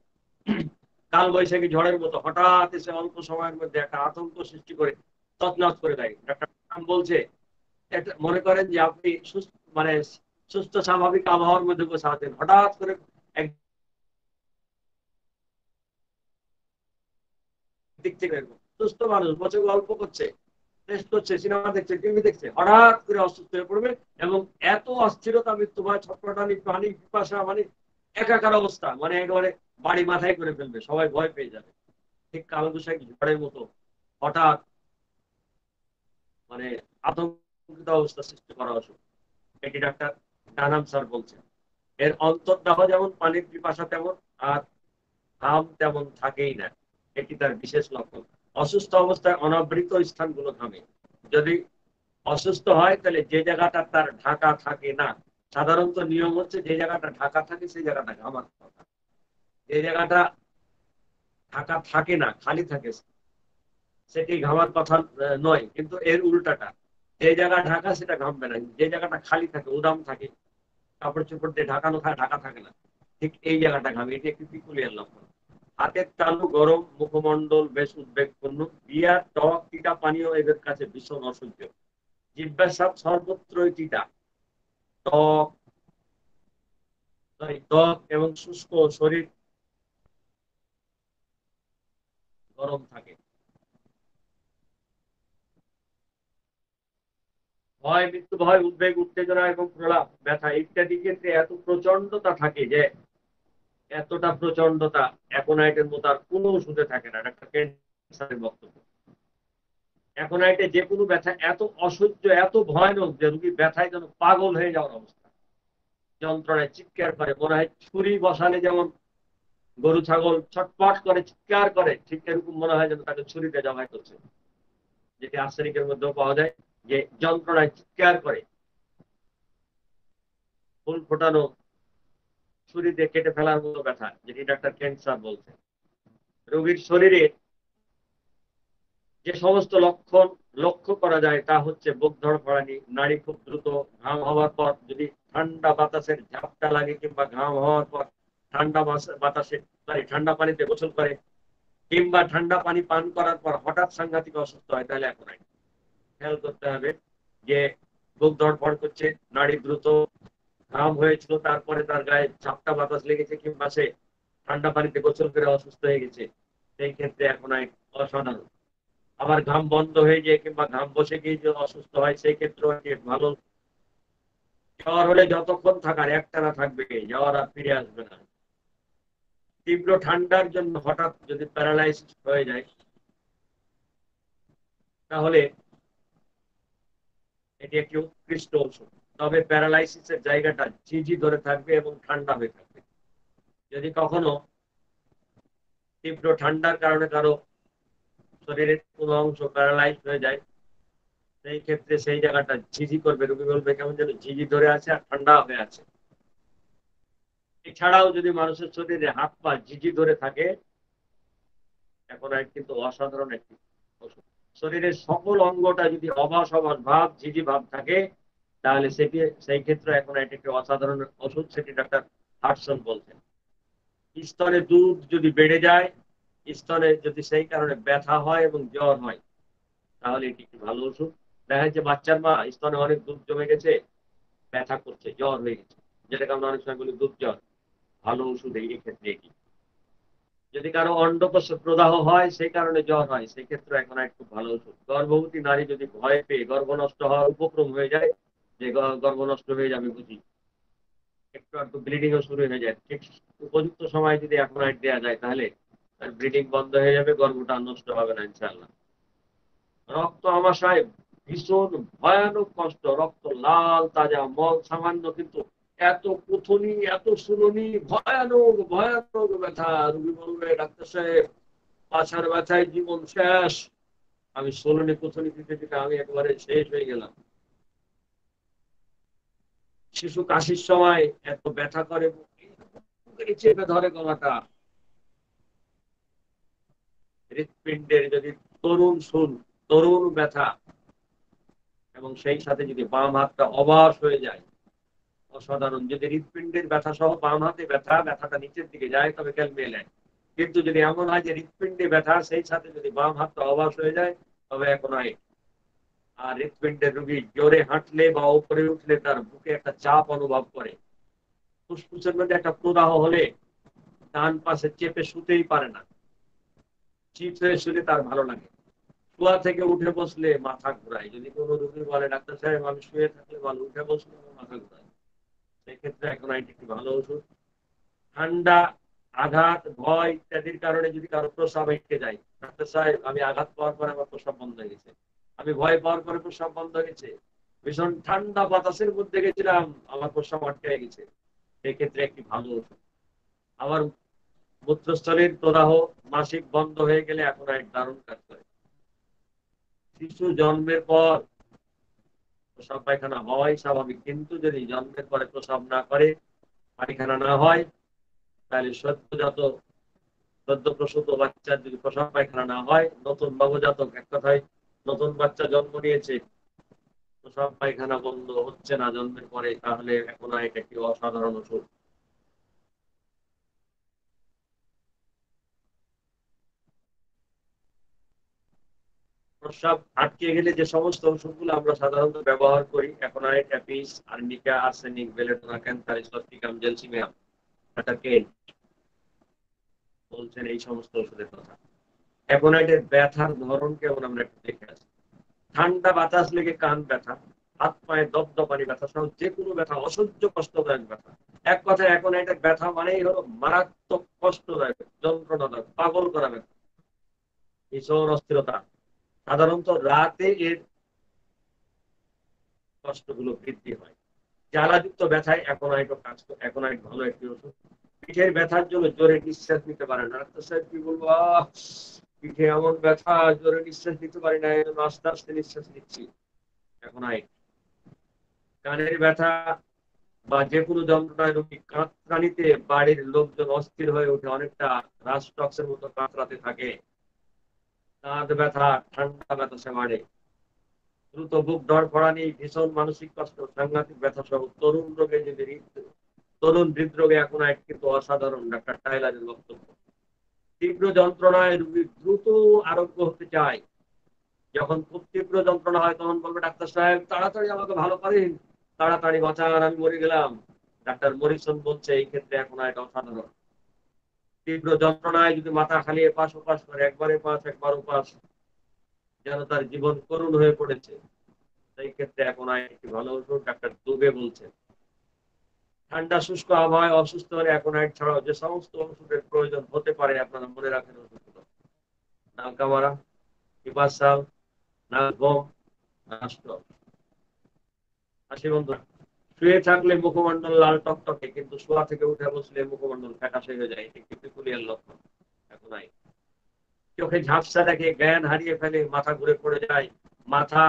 কাল বৈশাখী ঝড়ের মতো হঠাৎ এসে অল্প সময়ের মধ্যে একটা আতঙ্ক সৃষ্টি করে তছনছ করে দেয়। ডাক্তার বলছে, মনে করেন যে আপনি সুস্থ, মানে সুস্থ স্বাভাবিক আবহাওয়ার মধ্যে বসে আছেন, হঠাৎ করে একদিক থেকে সুস্থ মানুষ বসে গল্প করছে, টেস্ট করছে, সিনেমা দেখছে, টিভি দেখছে, হঠাৎ করে অসুস্থ হয়ে পড়বে এবং এত অস্থিরতা, মৃত্যুভয়, ছটফটানি, পানি পিপাসা, মানে একাকার অবস্থা, মানে একেবারে বাড়ি মাথায় করে ফেলবে, সবাই ভয় পেয়ে যাবে। ঠিক কালবৈশাখী ঝড়ের মতো হঠাৎ মানে আতঙ্কিত অবস্থা সৃষ্টি করা অসুখ। এটি ডাক্তার ডানাম স্যার বলছেন। এর অন্তর্দাহ যেমন, পানির পিপাসা তেমন, আর ঘাম তেমন থাকেই না, এটি তার বিশেষ লক্ষণ। অসুস্থ অবস্থায় অনাবৃত স্থানগুলো ঘামে। যদি অসুস্থ হয় তাহলে যে জায়গাটা তার ঢাকা থাকে না, সাধারণত নিয়ম হচ্ছে যে জায়গাটা ঢাকা থাকে সেই জায়গাটা ঘামার কথা, যে জায়গাটা ঢাকা থাকে না, খালি থাকে, সেটি ঘামার কথা নয়। কিন্তু এর উল্টাটা, যে জায়গা ঢাকা সেটা ঘামবে না, যে জায়গাটা খালি থাকে, উদাম থাকে, কাপড় চোপড় দিয়ে ঢাকানো থাকে, ঢাকা থাকে না, ঠিক এই জায়গাটা ঘামে। এটি একটি পিকুলিয়ার লক্ষণ। হাতের তালু গরম, মুখমণ্ডল বেশ উদ্বেগপূর্ণ, বিয়া, টক, তিতা পানীয় এদের কাছে ভীষণ অসহ্য। জিহ্বার স্বাদ সর্বত্রই তিতা, টক টক এবং শুষ্ক, শরীর গরম থাকে। ভয়, মৃত্যু ভয়, উদ্বেগ, উত্তেজনা এবং প্রলাপ, ব্যথা ইত্যাদি ক্ষেত্রে এত প্রচন্ডতা থাকে যে এতটা প্রচন্ডতা অ্যাকোনাইটের মতো আর কোনো ওষুধে থাকে না। ডাক্তার ক্যান্সারের বক্তব্য। অ্যাকোনাইটে যে কোনো ব্যথা এত অসহ্য, এত ভয়ানক যে রোগী ব্যথায় যেন পাগল হয়ে যাওয়ার অবস্থা, যন্ত্রণায় চিৎকার করে, মনে হয় ছুরি বসালে যেমন গরু ছাগল ছটপট করে চিৎকার করে, ঠিক এরকম মনে হয় যেন তাকে ছুরিতে জবাই করছে, যেটি আর্সেনিকের মধ্যেও পাওয়া যায়, যে যন্ত্রণায় চিৎকার করে, ফুল ফোটানো ছুরি দিয়ে কেটে ফেলার মতো ব্যথা, যেটি ডাক্তার ক্যান্সার বলছে। রোগীর শরীরে যে সমস্ত লক্ষণ লক্ষ্য করা যায় তা হচ্ছে বুক ধড়ফড়ানি, নাড়ি খুব দ্রুত, ঘাম হওয়ার পর যদি ঠান্ডা বাতাসের ঝাপটা লাগে কিংবা ঘাম হওয়ার পর ঠান্ডা বাতাসে ঠান্ডা পানিতে গোসল করে কিংবা ঠান্ডা পানি পান করার পর হঠাৎ সাংঘাতিক অসুস্থ হয়, তাহলে এখন খেয়াল করতে হবে যে বুক ধড়ফড় করছে, নাড়ি দ্রুত, ঘাম হয়েছিল, তারপরে তার গায়ে ঝাপটা বাতাস লেগেছে কিংবা সে ঠান্ডা পানিতে গোসল করে অসুস্থ হয়ে গেছে, সেই ক্ষেত্রে এখন অসাধারণ। আবার ঘাম বন্ধ হয়ে যায় কিংবা ঘাম বসে গিয়ে যে অসুস্থ হয়, সেই ক্ষেত্রে ভালো। জ্বর হলে যতক্ষণ থাকার একটানা থাকবে, জ্বর আর ফিরে আসবে না। তীব্র ঠান্ডার জন্য হঠাৎ যদি প্যারালাইসিস হয়ে যায় তাহলে এটি একটি উৎকৃষ্ট ঔষধ। তবে প্যারালাইসিসের জায়গাটা ঝিঝি ধরে থাকবে এবং ঠান্ডা হয়ে থাকবে। যদি কখনো তীব্র ঠান্ডার কারণে কারো শরীরের কোনো অংশ প্যারালাইজ হয়ে যায়, সেই ক্ষেত্রে সেই জায়গাটা ঝিঝি করবে, রোগী বলবে কেমন যেন ঝিঝি ধরে আছে আর ঠান্ডা হয়ে আছে। এছাড়াও যদি মানুষের শরীরে হাত পা ঝিঝি ধরে থাকে, এখন কিন্তু অসাধারণ একটি ওষুধ। শরীরের সকল অঙ্গটা যদি অবাস অবাস ভাব, ঝিঝি ভাব থাকে, তাহলে সেটি সেই ক্ষেত্রে এখন একটি অসাধারণ ওষুধ, সেটি ডাক্তার হাটসন বলছেন। স্তনে দুধ যদি বেড়ে যায়, স্তনে যদি সেই কারণে ব্যথা হয় এবং জ্বর হয়, তাহলে এটি একটি ভালো ওষুধ। দেখা যাচ্ছে বাচ্চার মা স্তনে অনেক দুধ জমে গেছে, ব্যথা করছে, জ্বর হয়ে গেছে, যেটাকে আমরা অনেক সময় বলি দুধ জ্বর, ভালো ওষুধ এই ক্ষেত্রে এটি। যদি কারো অন্ডকোষ প্রদাহ হয়, সেই কারণে জ্বর হয়, সেই ক্ষেত্রে এখন একটু ভালো ওষুধ। গর্ভবতী নারী যদি ভয় পেয়ে গর্ভ নষ্ট হওয়ার উপক্রম হয়ে যায়, যে গর্ভ নষ্ট হয়ে যাবে বুঝি, একটু একটু ব্লিডিং ও শুরু হয়ে যায়, ঠিক উপযুক্ত সময় যদি এখন দেওয়া যায় তাহলে তার ব্লিডিং বন্ধ হয়ে যাবে, গর্ভটা নষ্ট হবে না ইনশাআল্লাহ। রক্ত আমাশয় ভীষণ ভয়ানক কষ্ট, রক্ত লাল তাজা, মল সামান্য কিন্তু এত কুথুনি, এত সুরনি, ভয়ানক ভয়ানক ব্যথা। রুগী বলবে ডাক্তার সাহেব পাছার ব্যথায় জীবন শেষ, আমি সুরনি কুথুনি দিতে দিতে আমি একবারে শেষ হয়ে গেলাম। শিশু কাশির সময় এত ব্যথা করে, চেপে ধরে গলাটা। হৃৎপিণ্ডের যদি তরুণ ব্যথা এবং সেই সাথে যদি বাম হাতটা অবশ হয়ে যায়, অসাধারণ। যদি হৃৎপিণ্ডের ব্যথা সহ বাম হাতে ব্যথাটা নিচের দিকে যায় তবে খেল মেলে। কিন্তু যদি এমন হয় যে হৃৎপিণ্ডে ব্যথা সেই সাথে যদি বাম হাতটা অবশ হয়ে যায়, তবে এখন আর হৃৎপিণ্ডের রোগী জোরে হাঁটলে বা উপরে উঠলে তার বুকে একটা চাপ অনুভব করে, ফুসফুসের মধ্যে একটা প্রদাহ হলে ডান পাশে চেপে শুতেই পারে না, চিপস হয়ে শুলে তার ভালো লাগে, শোয়া থেকে উঠে বসলে মাথা ঘুরায়। যদি কোনো রোগী বলে ডাক্তার সাহেব আমি শুয়ে থাকলে ভালো, উঠে বসলে আমার মাথা ঘুরায়, সেক্ষেত্রে এখন একটি ভালো ওষুধ। ঠান্ডা, আঘাত, ভয় ইত্যাদির কারণে যদি কারো প্রস্রাব আটকে যায়, ডাক্তার সাহেব আমি আঘাত পাওয়ার পরে আমার প্রস্রাব বন্ধ হয়ে গেছে, আমি ভয় পাওয়ার পরে প্রস্রাব বন্ধ হয়ে গেছে, ভীষণ ঠান্ডা বাতাসের মধ্যে গেছিলাম আমার প্রস্রাব আটকে গেছে, সেক্ষেত্রে একটি ভালো ওষুধ। আবার মূত্রস্থলীর প্রদাহ, মাসিক বন্ধ হয়ে গেলে এখন এক দারুণ কাজ করে। শিশু জন্মের পর প্রস্রাব পায়খানা হওয়াই স্বাভাবিক, কিন্তু যদি জন্মের পরে প্রস্রাব না করে, পায়খানা না হয়, তাহলে সদ্য প্রসূত বাচ্চার যদি প্রস্রাব পায়খানা না হয়, নতুন নবজাতক, এক কথায় নতুন বাচ্চা জন্ম নিয়েছে, প্রস্রাব পায়খানা বন্ধ হচ্ছে না জন্মের পরে, তাহলে এখন এটা একটি অসাধারণ ওষুধ। প্রস্রাব আটকে গেলে যে সমস্ত ওষুধগুলো আমরা সাধারণত ব্যবহার করি, aconite, apis, arnica, arsenic, belladonna, cantharis, causticum, gelsemium, টাটাকেন, বলছেন এই সমস্ত ওষুধের কথা। অ্যাকোনাইটের ব্যথার ধরন কেমন আমরা একটু দেখে আসি। ঠান্ডা বাতাস লেগে কান ব্যথা, হাত পায়ে দপদপানি ব্যথা সহ যে কোনো ব্যথা, অসহ্য কষ্টদায়ক ব্যথা, এক কথায় অ্যাকোনাইটের ব্যথা মানেই হলো মারাত্মক কষ্টদায়ক, যন্ত্রণাদায়ক, পাগল করা ব্যথা, ভীষণ অস্থিরতা। সাধারণত রাতে এর কষ্টগুলো বৃদ্ধি হয়। জ্বালাযুক্ত ব্যথায় অ্যাকোনাইট ভালো একটি ওষুধ। পিঠের ব্যথার জন্য জোরে নিঃশ্বাস নিতে পারে না, ডাক্তার সাহেব কি বলবো, পিঠে এমন ব্যথা জোরে নিঃশ্বাস নিতে পারি না, এই জন্য আস্তে আস্তে নিঃশ্বাস নিচ্ছি, অ্যাকোনাইট। কানের ব্যথা বা যে কোনো যন্ত্রণায় রোগী কাঁচরানিতে বাড়ির লোকজন অস্থির হয়ে ওঠে, অনেকটা রাজটক্সের মতো কাঁচরাতে থাকে। কাঁধ ব্যথা, ঠান্ডা বাতাসে বাড়ে, দ্রুত বুক ধড়ফড়ানি, ভীষণ মানসিক কষ্ট, সাংঘাতিক ব্যথা সহ তরুণ হৃদরোগে এখন এক কিন্তু অসাধারণ, ডাক্তার টাইলারের বক্তব্য। তীব্র যন্ত্রণায় রোগী দ্রুত আরোগ্য হতে চায়, যখন খুব তীব্র যন্ত্রণা হয় তখন বলবে ডাক্তার সাহেব তাড়াতাড়ি আমাকে ভালো করেন, তাড়াতাড়ি বাঁচান, আমি মরে গেলাম। ডাক্তার মরিসন বলছে এই ক্ষেত্রে এখন এটা অসাধারণ। তীব্র যন্ত্রণায় যদি মাথা খালি এপাশ ওপাশ করে, একবার এপাশ একবার ওপাশ, যেন তার জীবন করুণ হয়ে পড়েছে, সেই ক্ষেত্রে এখন একটি ভালো ওষুধ, ডাক্তার দুবে বলছেন। ঠান্ডা শুষ্ক আবহাওয়ায় অসুস্থ হলে অ্যাকোনাইট ছাড়াও যে সমস্ত ওষুধের প্রয়োজন হতে পারে আপনারা মনে রাখেন ওষুধগুলো: নালকামারা, হিপাসাল, নাগম, নাস্টক। হাসি বন্ধুরা, শুয়ে থাকলে মুখমন্ডল লাল টকটকে, কিন্তু শোয়া থেকে উঠে বসলে মুখমন্ডল ফ্যাকাশে হয়ে যায়, এটি একটি পিকুলিয়ার লক্ষণ। অ্যাকোনাইট। চোখে ঝাপসা দেখে, জ্ঞান হারিয়ে ফেলে, মাথা ঘুরে পড়ে যায়, মাথা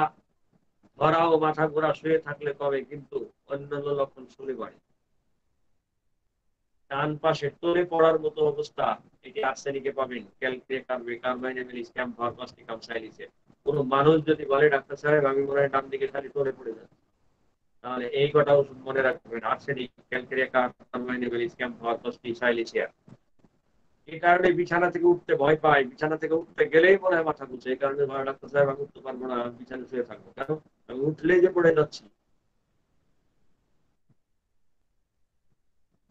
ধরা ও মাথা ঘোরা শুয়ে থাকলে কবে, কিন্তু অন্যান্য লক্ষণ শুনে বাড়ে। ডান পাশে টলে পড়ার মতো অবস্থা, এটি আর্সেনিকে পাবেন, ক্যালক্রিয়া কার্বে, কার্বাইনেমিলিস, ক্যাম্ফর, প্লাস্টিকাম, সাইলিসে। কোনো মানুষ যদি বলে ডাক্তার সাহেব আমি মনে হয় ডান দিকে খালি টলে পড়ে যাচ্ছে, তাহলে এই কটা ওষুধ মনে রাখবেন: আর্সেনিক, ক্যালক্রিয়া কার্বাইনেমিলিস, ক্যাম্ফর, প্লাস্টিক, সাইলিসিয়া। এই কারণে বিছানা থেকে উঠতে ভয় পায়, বিছানা থেকে উঠতে গেলেই মনে হয় মাথা ঘুরছে, এই কারণে বলে ডাক্তার সাহেব আমি উঠতে পারবো না, বিছানা শুয়ে থাকবো, কেন, আমি উঠলেই যে পড়ে যাচ্ছি।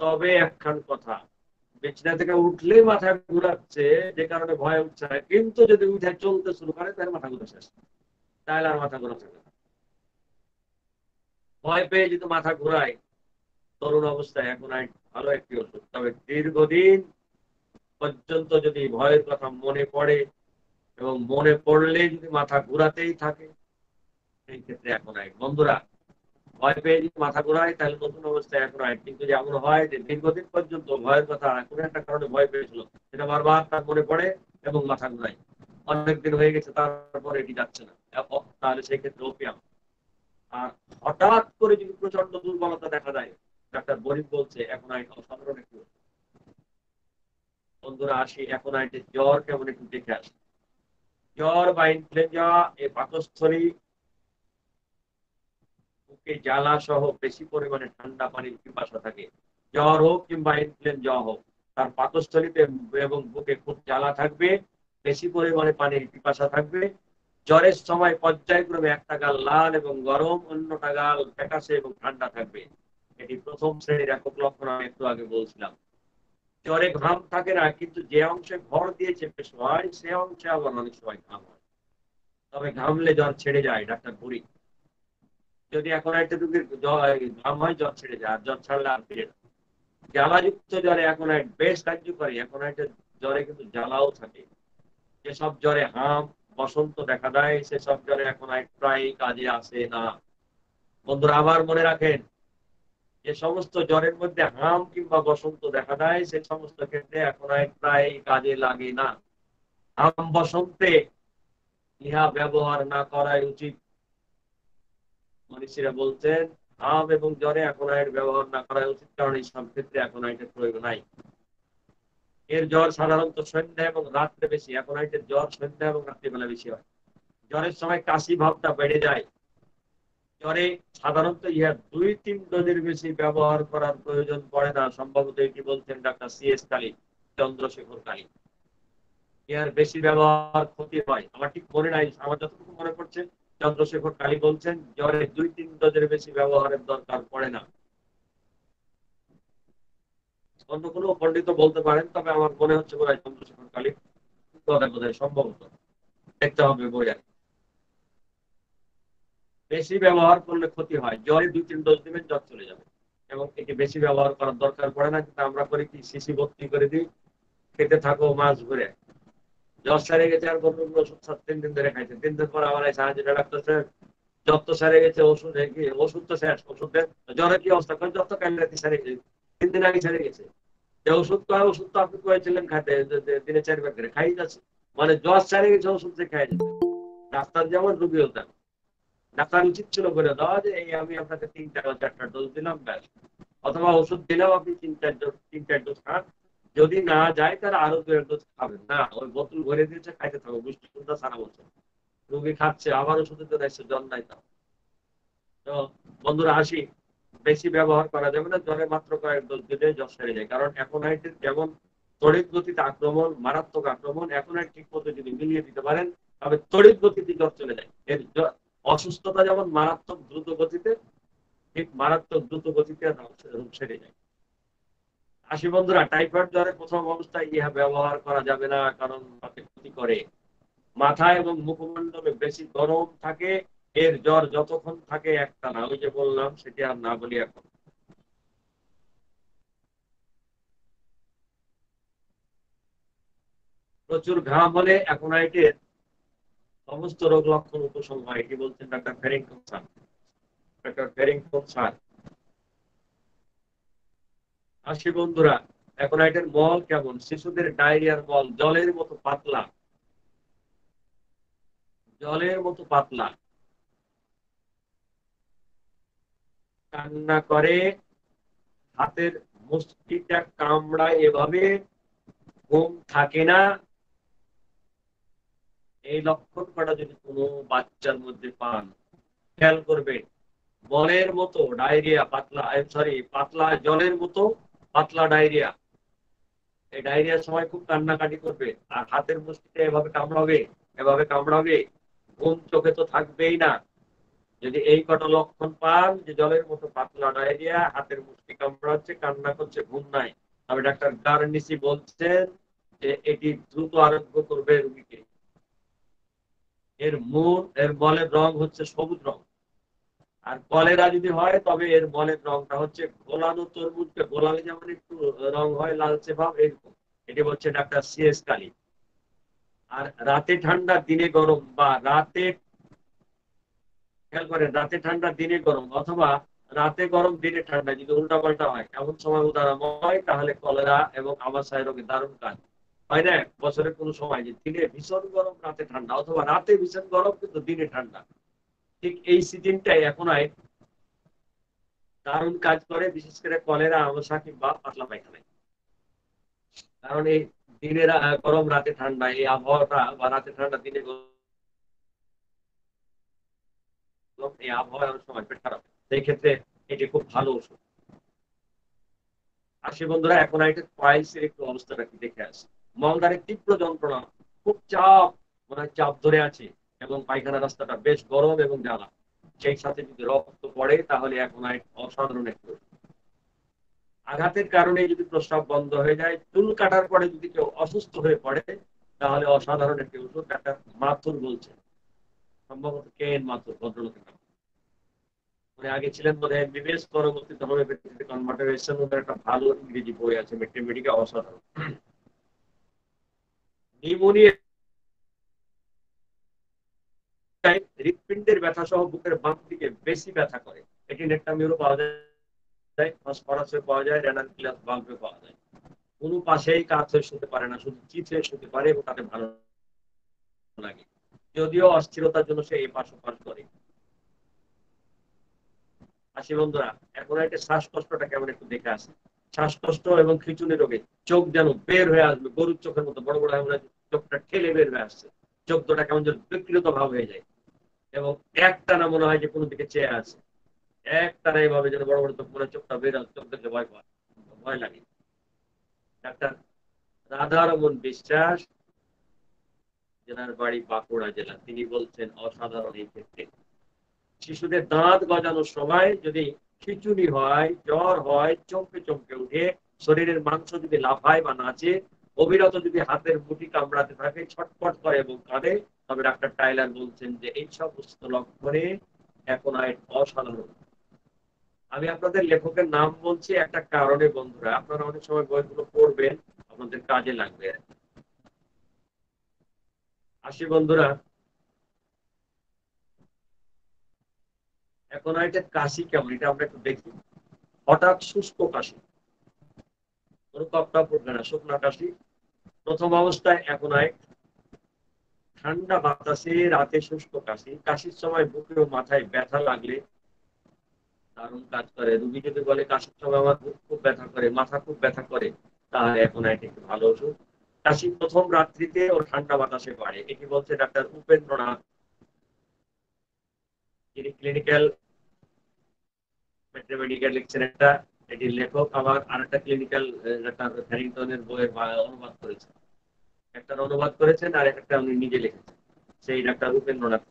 তবে একখান কথা, বিছানা থেকে উঠলেই মাথা ঘুরাচ্ছে, যে কারণে ভয় উঠছে না, কিন্তু যদি উঠে চলতে শুরু করে তাহলে মাথা ঘুরে শেষ, তাহলে আর মাথা ঘোরা থাকে না। ভয় পেয়ে যদি মাথা ঘুরায় তরুণ অবস্থায় এখন ভালো একটি ওষুধ। তবে দীর্ঘদিন পর্যন্ত যদি ভয়ের কথা মনে পড়ে এবং মনে পড়লে যদি মাথা ঘুরাতেই থাকে, সেই ক্ষেত্রে এখন বন্ধুরা, ভয় পেয়ে যদি মাথা ঘোরায় তাহলে নতুন অবস্থায় এখন কিন্তু যেমন হয় যে দীর্ঘদিন পর্যন্ত ভয়ের কথা কোনো একটা কারণে ভয় পেয়েছিল, সেটা বারবার তার মনে পড়ে এবং মাথা ঘোরায়, অনেকদিন হয়ে গেছে তারপর এটি যাচ্ছে না, তাহলে সেই ক্ষেত্রে ওপিয়াম। আর হঠাৎ করে যদি প্রচন্ড দুর্বলতা দেখা যায়, ডাক্তার বরিক বলছে এখন অসাধারণ একটু। বন্ধুরা আসি এখন জ্বর কেমন একটু দেখে আসি। জ্বর বা ইনফ্লুয়েঞ্জা এই পাকস্থলী, বুকে জ্বালা সহ বেশি পরিমাণে ঠান্ডা পানির পিপাসা থাকে, জ্বর হোক কিংবা ইনফ্লুয়েঞ্জা হোক, তার পাকস্থলীতে এবং বুকে খুব জ্বালা থাকবে, বেশি পরিমাণে পানির পিপাসা থাকবে, জ্বরের সময় পর্যায়ক্রমে একটা গাল লাল এবং গরম, অন্যটা গাল ফ্যাকাশে এবং ঠান্ডা থাকবে। এটি প্রথম শ্রেণীর একক লক্ষণ, আমি একটু আগে বলছিলাম। জ্বরে ঘাম থাকে না, কিন্তু যে অংশে ভর দিয়ে চেপে হয় সে অংশে আবার অনেক সময় ঘাম হয়। তবে ঘামলে জ্বর ছেড়ে যায়, ডাক্তার বুড়ি। যদি এখন একটা রোগীর ঘাম হয় জ্বর ছেড়ে যায়, আর জ্বর ছাড়লে আর ফিরে না। জ্বালাযুক্ত জ্বরে এখন বেশ কার্যকরী। এখন একটা জ্বরে কিন্তু জ্বালাও থাকে। যেসব জ্বরে হাম বসন্ত দেখা দেয় সেসব জ্বরে এখন প্রায় কাজে আসে না। বন্ধুরা আবার মনে রাখেন, যে সমস্ত জ্বরের মধ্যে হাম কিংবা বসন্ত দেখা দেয় সে সমস্ত ক্ষেত্রে এখন প্রায় কাজে লাগে না। হাম বসন্তে ইহা ব্যবহার না করাই উচিত। মনীষীরা বলছেন হাম এবং জ্বরে এখন ব্যবহার না করা উচিত, কারণ এই সব ক্ষেত্রে এখন এটার প্রয়োগ নাই। এর জ্বর সাধারণত সন্ধ্যা এবং রাত্রে বেশি। এখন জ্বর সন্ধ্যা এবং রাত্রিবেলা বেশি হয়। জ্বরের সময় কাশি ভাবটা বেড়ে যায়। জ্বরে সাধারণত ইহা 2-3 ডোজের বেশি ব্যবহার করার প্রয়োজন পড়ে না। সম্ভবত এটি বলছেন ডাক্তার CS কালী, চন্দ্রশেখর কালী। ইহার বেশি ব্যবহার ক্ষতি হয়। আমার ঠিক মনে নাই, আমার যতটুকু মনে পড়ছে চন্দ্রশেখর কালী বলছেন জ্বরে 2-3 ডোজের বেশি ব্যবহারের দরকার পড়ে না। অন্য কোনো পণ্ডিত বলতে পারেন, তবে আমার মনে হচ্ছে বোধহয় চন্দ্রশেখর কালী কথা বোধহয় সম্ভবত। দেখতে হবে বই। আর বেশি ব্যবহার করলে ক্ষতি হয়। জ্বরে 2-3 ডোজ দিবেন, জ্বর চলে যাবে, এবং এটি বেশি ব্যবহার করার দরকার পড়ে না। কিন্তু আমরা করি কি, শিশি ভর্তি করে দিই, খেতে থাকো মাছ ঘুরে। জ্বর সারে গেছে আর গরম ওষুধ 7 দিন ধরে খাইছে, 3 দিন পর আবার সাহায্য ডাক্তার স্যার জ্বর তো সারে গেছে, ওষুধ কি ওষুধ তো শেষ, ওষুধ দেন। জ্বরের কি অবস্থা? জ্বর তো কাল রাতে সারে গেছে, 3 দিন আগে সারে গেছে। যে ওষুধ ওষুধ তো আপনি কয়েছিলেন খাইতে, দিনে 4 বার করে খাই যাচ্ছে, মানে জ্বর সারে গেছে ওষুধ যে খাই যাচ্ছে। ডাক্তার যেমন রুগীও তেমন। ডাক্তার উচিত ছিল করে দেওয়া যে এই আমি আপনাকে 3টা বা 4টা ডোজ দিলাম, ব্যাস। অথবা ওষুধ দিলেও আপনি 3-4 ডোজ খান। যদি না যায় তাহলে আরো 2-1 ডোজ খাবেন না। ওই বোতল ভরে দিয়েছে, খাইতে থাকো, বুঝতে শুনতে সারা বছর রোগী খাচ্ছে, আবার ওষুধের জন্য এসে জ্বর নাই। তো বন্ধুরা আসি, বেশি ব্যবহার করা যাবে না। জ্বরে মাত্র কয়েক ডোজ দিলে জ্বর সেরে যায়। কারণ এখন যেমন তড়িৎ গতিতে আক্রমণ, মারাত্মক আক্রমণ, এখন ঠিক মতো যদি মিলিয়ে দিতে পারেন তবে তড়িৎ গতিতে জ্বর চলে যায়। এর অসুস্থতা যেমন মারাত্মক দ্রুত গতিতে, ঠিক মারাত্মক দ্রুত গতিতে রোগ সেরে যায়। আসি বন্ধুরা, টাইফয়েড জ্বরের প্রথম অবস্থায় ইহা ব্যবহার করা যাবে না, কারণ তাতে ক্ষতি করে। মাথা এবং মুখমণ্ডলে বেশি গরম থাকে। এর জ্বর যতক্ষণ থাকে একটানা, ওই যে বললাম, সেটি আর না বলি এখন। প্রচুর ঘাম হলে অ্যাকোনাইটের সমস্ত রোগ লক্ষণ উপশম হয়, এটি বলছেন doctor Farrington sir. Doctor Farrington sir. আসি বন্ধুরা, অ্যাকোনাইটের মল কেমন? শিশুদের ডায়রিয়ার মল জলের মতো পাতলা, জলের মতো পাতলা, কান্না করে, হাতের মুষ্টিটা কামড়ায়, এভাবে ঘুম থাকে না। এই লক্ষণ কটা যদি কোনো বাচ্চার মধ্যে পান, খেয়াল করবেন, বলের মতো ডায়রিয়া, পাতলা, পাতলা জলের মতো পাতলা ডায়রিয়া। এই ডায়রিয়ার সময় খুব কান্নাকাটি করবে, আর হাতের মুষ্টিতে এভাবে কামড়াবে, এভাবে কামড়াবে, ঘুম চোখে তো থাকবেই না। যদি এই কটা লক্ষণ পান, যে জলের মতো পাতলা ডায়রিয়া, হাতের মুষ্টি কামড়াচ্ছে, কান্না করছে, ঘুম নাই, তবে ডাক্তার গার্নিসি বলছেন যে এটি দ্রুত আরোগ্য করবে রোগীকে। এর মলের রং হচ্ছে সবুজ রং। আর কলেরা যদি হয় তবে এর মলের রংটা হচ্ছে গোলানো তরমুজকে গোলালে যেমন একটু রং হয় লালচে ভাব, এরকম। এটি হচ্ছে ডাক্তার CS কালী। আর রাতে ঠান্ডা দিনে গরম, বা রাতে, খেয়াল করেন, রাতে ঠান্ডা দিনে গরম, অথবা রাতে গরম দিনে ঠান্ডা, যদি উল্টা পাল্টা হয় এমন সময় উদাহরণ হয়, তাহলে কলেরা এবং আমাশয় রোগে দারুণ কাজ হয় না। বছরের কোনো সময় যে দিনে ভীষণ গরম রাতে ঠান্ডা, অথবা রাতে ভীষণ গরম কিন্তু দিনে ঠান্ডা, ঠিক এই সিজনটাই এখন দারুণ কাজ করে, বিশেষ করে কলেরা, আমাশা কিংবা পাতলা পায়খানায়। কারণ এই দিনের গরম রাতে ঠান্ডা, এই আবহাওয়াটা, বা রাতে ঠান্ডা দিনে গরম, এই আবহাওয়া অনেক সময় পেট খারাপ, সেই ক্ষেত্রে এটি খুব ভালো ওষুধ। আসি বন্ধুরা, এখন পাইলসের একটু অবস্থাটা কি দেখে আসি। মলদ্বারে তীব্র যন্ত্রণা, খুব চাপ, মনে হয় চাপ ধরে আছে, এবং পায়খানা রাস্তাটা বেশ গরম এবং জ্বালা, সেই সাথে যদি রক্ত পড়ে তাহলে অ্যাকোনাইট অসাধারণ একটি ওষুধ। আঘাতের কারণে যদি প্রস্রাব বন্ধ হয়ে যায়, চুল কাটার পরে যদি কেউ অসুস্থ হয়ে পড়ে, তাহলে অসাধারণ একটি ওষুধ। ডাক্তার মাথুর বলছেন, সম্ভবত কে এন মাথুর ভদ্রলোকের নাম। উনি আগে ছিলেন বোধহয় এমবিবিএস, পরবর্তীতে হোমিওপ্যাথিতে কনভার্ট হয়েছেন। ওদের একটা ভালো ইংরেজি বই আছে মেট্রিমেডিকা, অসাধারণ। নিউমোনিয়া, হৃৎপিণ্ডের ব্যথা সহ বুকের বাম দিকে বেশি ব্যথা করে, এটি নেট্টামিউরও পাওয়া যায়, ফসফরাসে পাওয়া যায়, রেনাল ক্লিয়াস বাল্বে পাওয়া যায়। কোনো পাশেই কাজ হয়ে শুতে পারে না, শুধু চিত হয়ে শুতে পারে এবং তাতে ভালো লাগে, যদিও অস্থিরতার জন্য সে এই পাশ ওপাশ করে। আসি বন্ধুরা, এখন একটা শ্বাসকষ্টটা কেমন একটু দেখে আসি। শ্বাসকষ্ট এবং খিঁচুনি রোগে চোখ যেন বের হয়ে আসবে, গরুর চোখের মতো বড় বড় হয়ে চোখটা ঠেলে বের হয়ে আসছে, চোখ দুটা কেমন যেন বিকৃত ভাব হয়ে যায় এবং একটানা মনে হয় যে কোনো দিকে চেয়ে আছে, একটানা এইভাবে যেন বড় বড় চোখ মনে চোখটা বের আসে, চোখ দেখলে ভয় পায়, ভয় লাগে। ডাক্তার রাধারমন বিশ্বাস, যেনার বাড়ি বাঁকুড়া জেলা, তিনি বলছেন অসাধারণ এই ক্ষেত্রে। শিশুদের দাঁত গজানোর সময় যদি খিচুনি হয়, জ্বর হয়, চমকে চমকে উঠে, শরীরের মাংস যদি লাফায় বা নাচে, অবিরত যদি হাতের মুঠি কামড়াতে থাকে, ছটফট করে এবং কাঁদে, তবে ডাক্তার টাইলার বলছেন যে এই সমস্ত লক্ষণে অ্যাকোনাইট অসাধারণ। আমি আপনাদের লেখকের নাম বলছি একটা কারণে বন্ধুরা, আপনারা অনেক সময় বইগুলো পড়বেন, আপনাদের কাজে লাগবে। আসি বন্ধুরা, অ্যাকোনাইটের কাশি কেমন এটা আমরা একটু দেখি। হঠাৎ শুষ্ক কাশি, কোনো কপটা পড়বে না, শুকনা কাশি। প্রথম অবস্থায় অ্যাকোনাইট। ঠান্ডা বাতাসে রাতে শুষ্ক কাশি, কাশির সময় বুকে ও মাথায় ব্যথা লাগলে দারুণ কাজ করে। রুগী যদি বলে কাশির সময় আমার বুক খুব ব্যথা করে, মাথা খুব ব্যথা করে, তাহলে অ্যাকোনাইট একটু ভালো ওষুধ। কাশি প্রথম রাত্রিতে ও ঠান্ডা বাতাসে বাড়ে, এটি বলছে ডাক্তার উপেন্দ্রনাথ, তিনি ক্লিনিক্যাল মেট্রিমেডিক্যাল লিখছেন একটা, এটির লেখক আবার আরেকটা ক্লিনিক্যাল ডাক্তার হ্যারিংটনের বইয়ের অনুবাদ করেছেন, একটার অনুবাদ করেছেন আর একটা উনি নিজে লিখেছেন, সেই ডাক্তার উপেন্দ্রনাথ।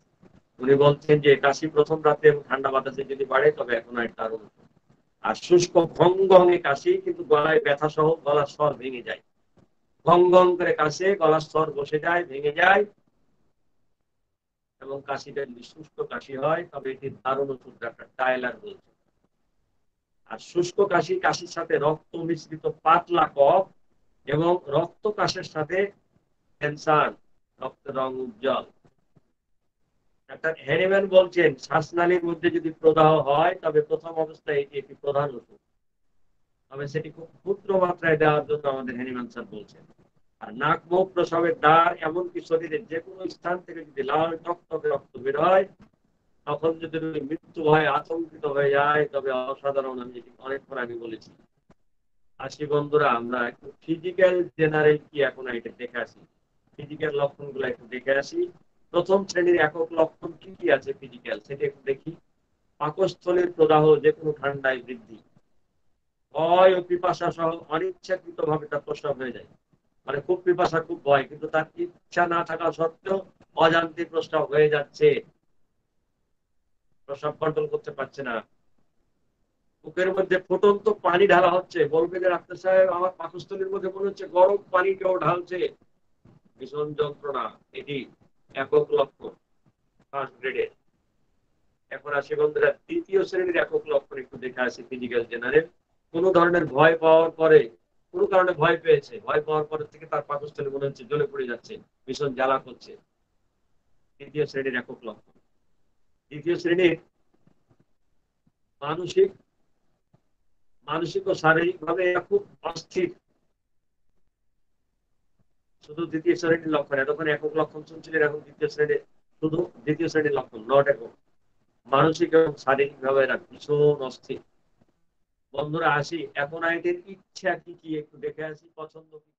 উনি বলছেন যে কাশি প্রথম রাতে এবং ঠান্ডা বাতাসে যদি বাড়ে তবে অ্যাকোনাইট দারুণ। আর শুষ্ক ঘং ঘঙে কাশি, কিন্তু গলায় ব্যথা সহ গলার স্বর ভেঙে যায়, ঘং ঘং করে কাশে, গলার স্বর বসে যায়, ভেঙে যায়, এবং কাশিটা যদি শুষ্ক কাশি হয় তবে এটি দারুণ ওষুধ, ডাক্তার টাইলার বলছে। আর শুষ্ক কাশি, কাশির সাথে রক্ত মিশ্রিত পাতলা কফ এবং রক্ত কাশের সাথে ক্যান্সার, রক্তের রং উজ্জ্বল। ডাক্তার হ্যানিম্যান বলছেন শ্বাসনালীর মধ্যে যদি প্রদাহ হয় তবে প্রথম অবস্থায় এটি একটি প্রধান ওষুধ, তবে সেটি খুব ক্ষুদ্র মাত্রায় দেওয়ার জন্য আমাদের হ্যানিম্যান স্যার বলছেন। আর নাক মুখ প্রসবের দ্বার, এমনকি শরীরের যে কোনো স্থান থেকে যদি লাল টকটকে রক্ত বের হয়, তখন যদি মৃত্যু ভয়ে আতঙ্কিত হয়ে যায় তবে অসাধারণ। আমি অনেকক্ষণ আগে বলেছি। আসি বন্ধুরা, আমরা একটু ফিজিক্যাল জেনারেল কি এখন এটা দেখে আসি, ফিজিক্যাল লক্ষণ গুলো একটু দেখে আসি। প্রথম শ্রেণীর একক লক্ষণ কি কি আছে ফিজিক্যাল, সেটা একটু দেখি। পাকস্থলীর প্রদাহ, যে কোনো ঠান্ডায় বৃদ্ধি, ভয় ও পিপাসা সহ অনিচ্ছাকৃত ভাবে তার প্রস্রাব হয়ে যায়, মানে খুব পিপাসা খুব ভয়, কিন্তু তার ইচ্ছা না থাকা সত্ত্বেও অজান্তে প্রস্রাব হয়ে যাচ্ছে, প্রস্রাব কন্ট্রোল করতে পারছে না। বুকের মধ্যে ফুটন্ত পানি ঢালা হচ্ছে, বলবে যে ডাক্তার সাহেব আমার পাকস্থলীর মধ্যে মনে হচ্ছে গরম পানি কেউ ঢালছে, ভীষণ যন্ত্রণা, এটি একক লক্ষণ ফার্স্ট গ্রেডের। এখন আসি বন্ধুরা দ্বিতীয় শ্রেণীর একক লক্ষণ একটু দেখে আসি ফিজিক্যাল জেনারেল। কোনো ধরনের ভয় পাওয়ার পরে, কোনো কারণে ভয় পেয়েছে, ভয় পাওয়ার পরে থেকে তার পাকস্থলী মনে হচ্ছে জ্বলে পড়ে যাচ্ছে, ভীষণ জ্বালা করছে, তৃতীয় শ্রেণীর একক লক্ষণ। দ্বিতীয় শ্রেণীর মানসিক মানসিক ও শারীরিক ভাবে খুব অস্থির, শুধু দ্বিতীয় শ্রেণীর লক্ষণ। এতক্ষণ একক লক্ষণ শুনছিলেন, এখন দ্বিতীয় শ্রেণীর, শুধু দ্বিতীয় শ্রেণীর লক্ষণ, নট একক। মানসিক এবং শারীরিক ভাবে এরা ভীষণ অস্থির। বন্ধুরা আসি এখন আইটের ইচ্ছা কি কি একটু দেখে আসি, পছন্দ কি।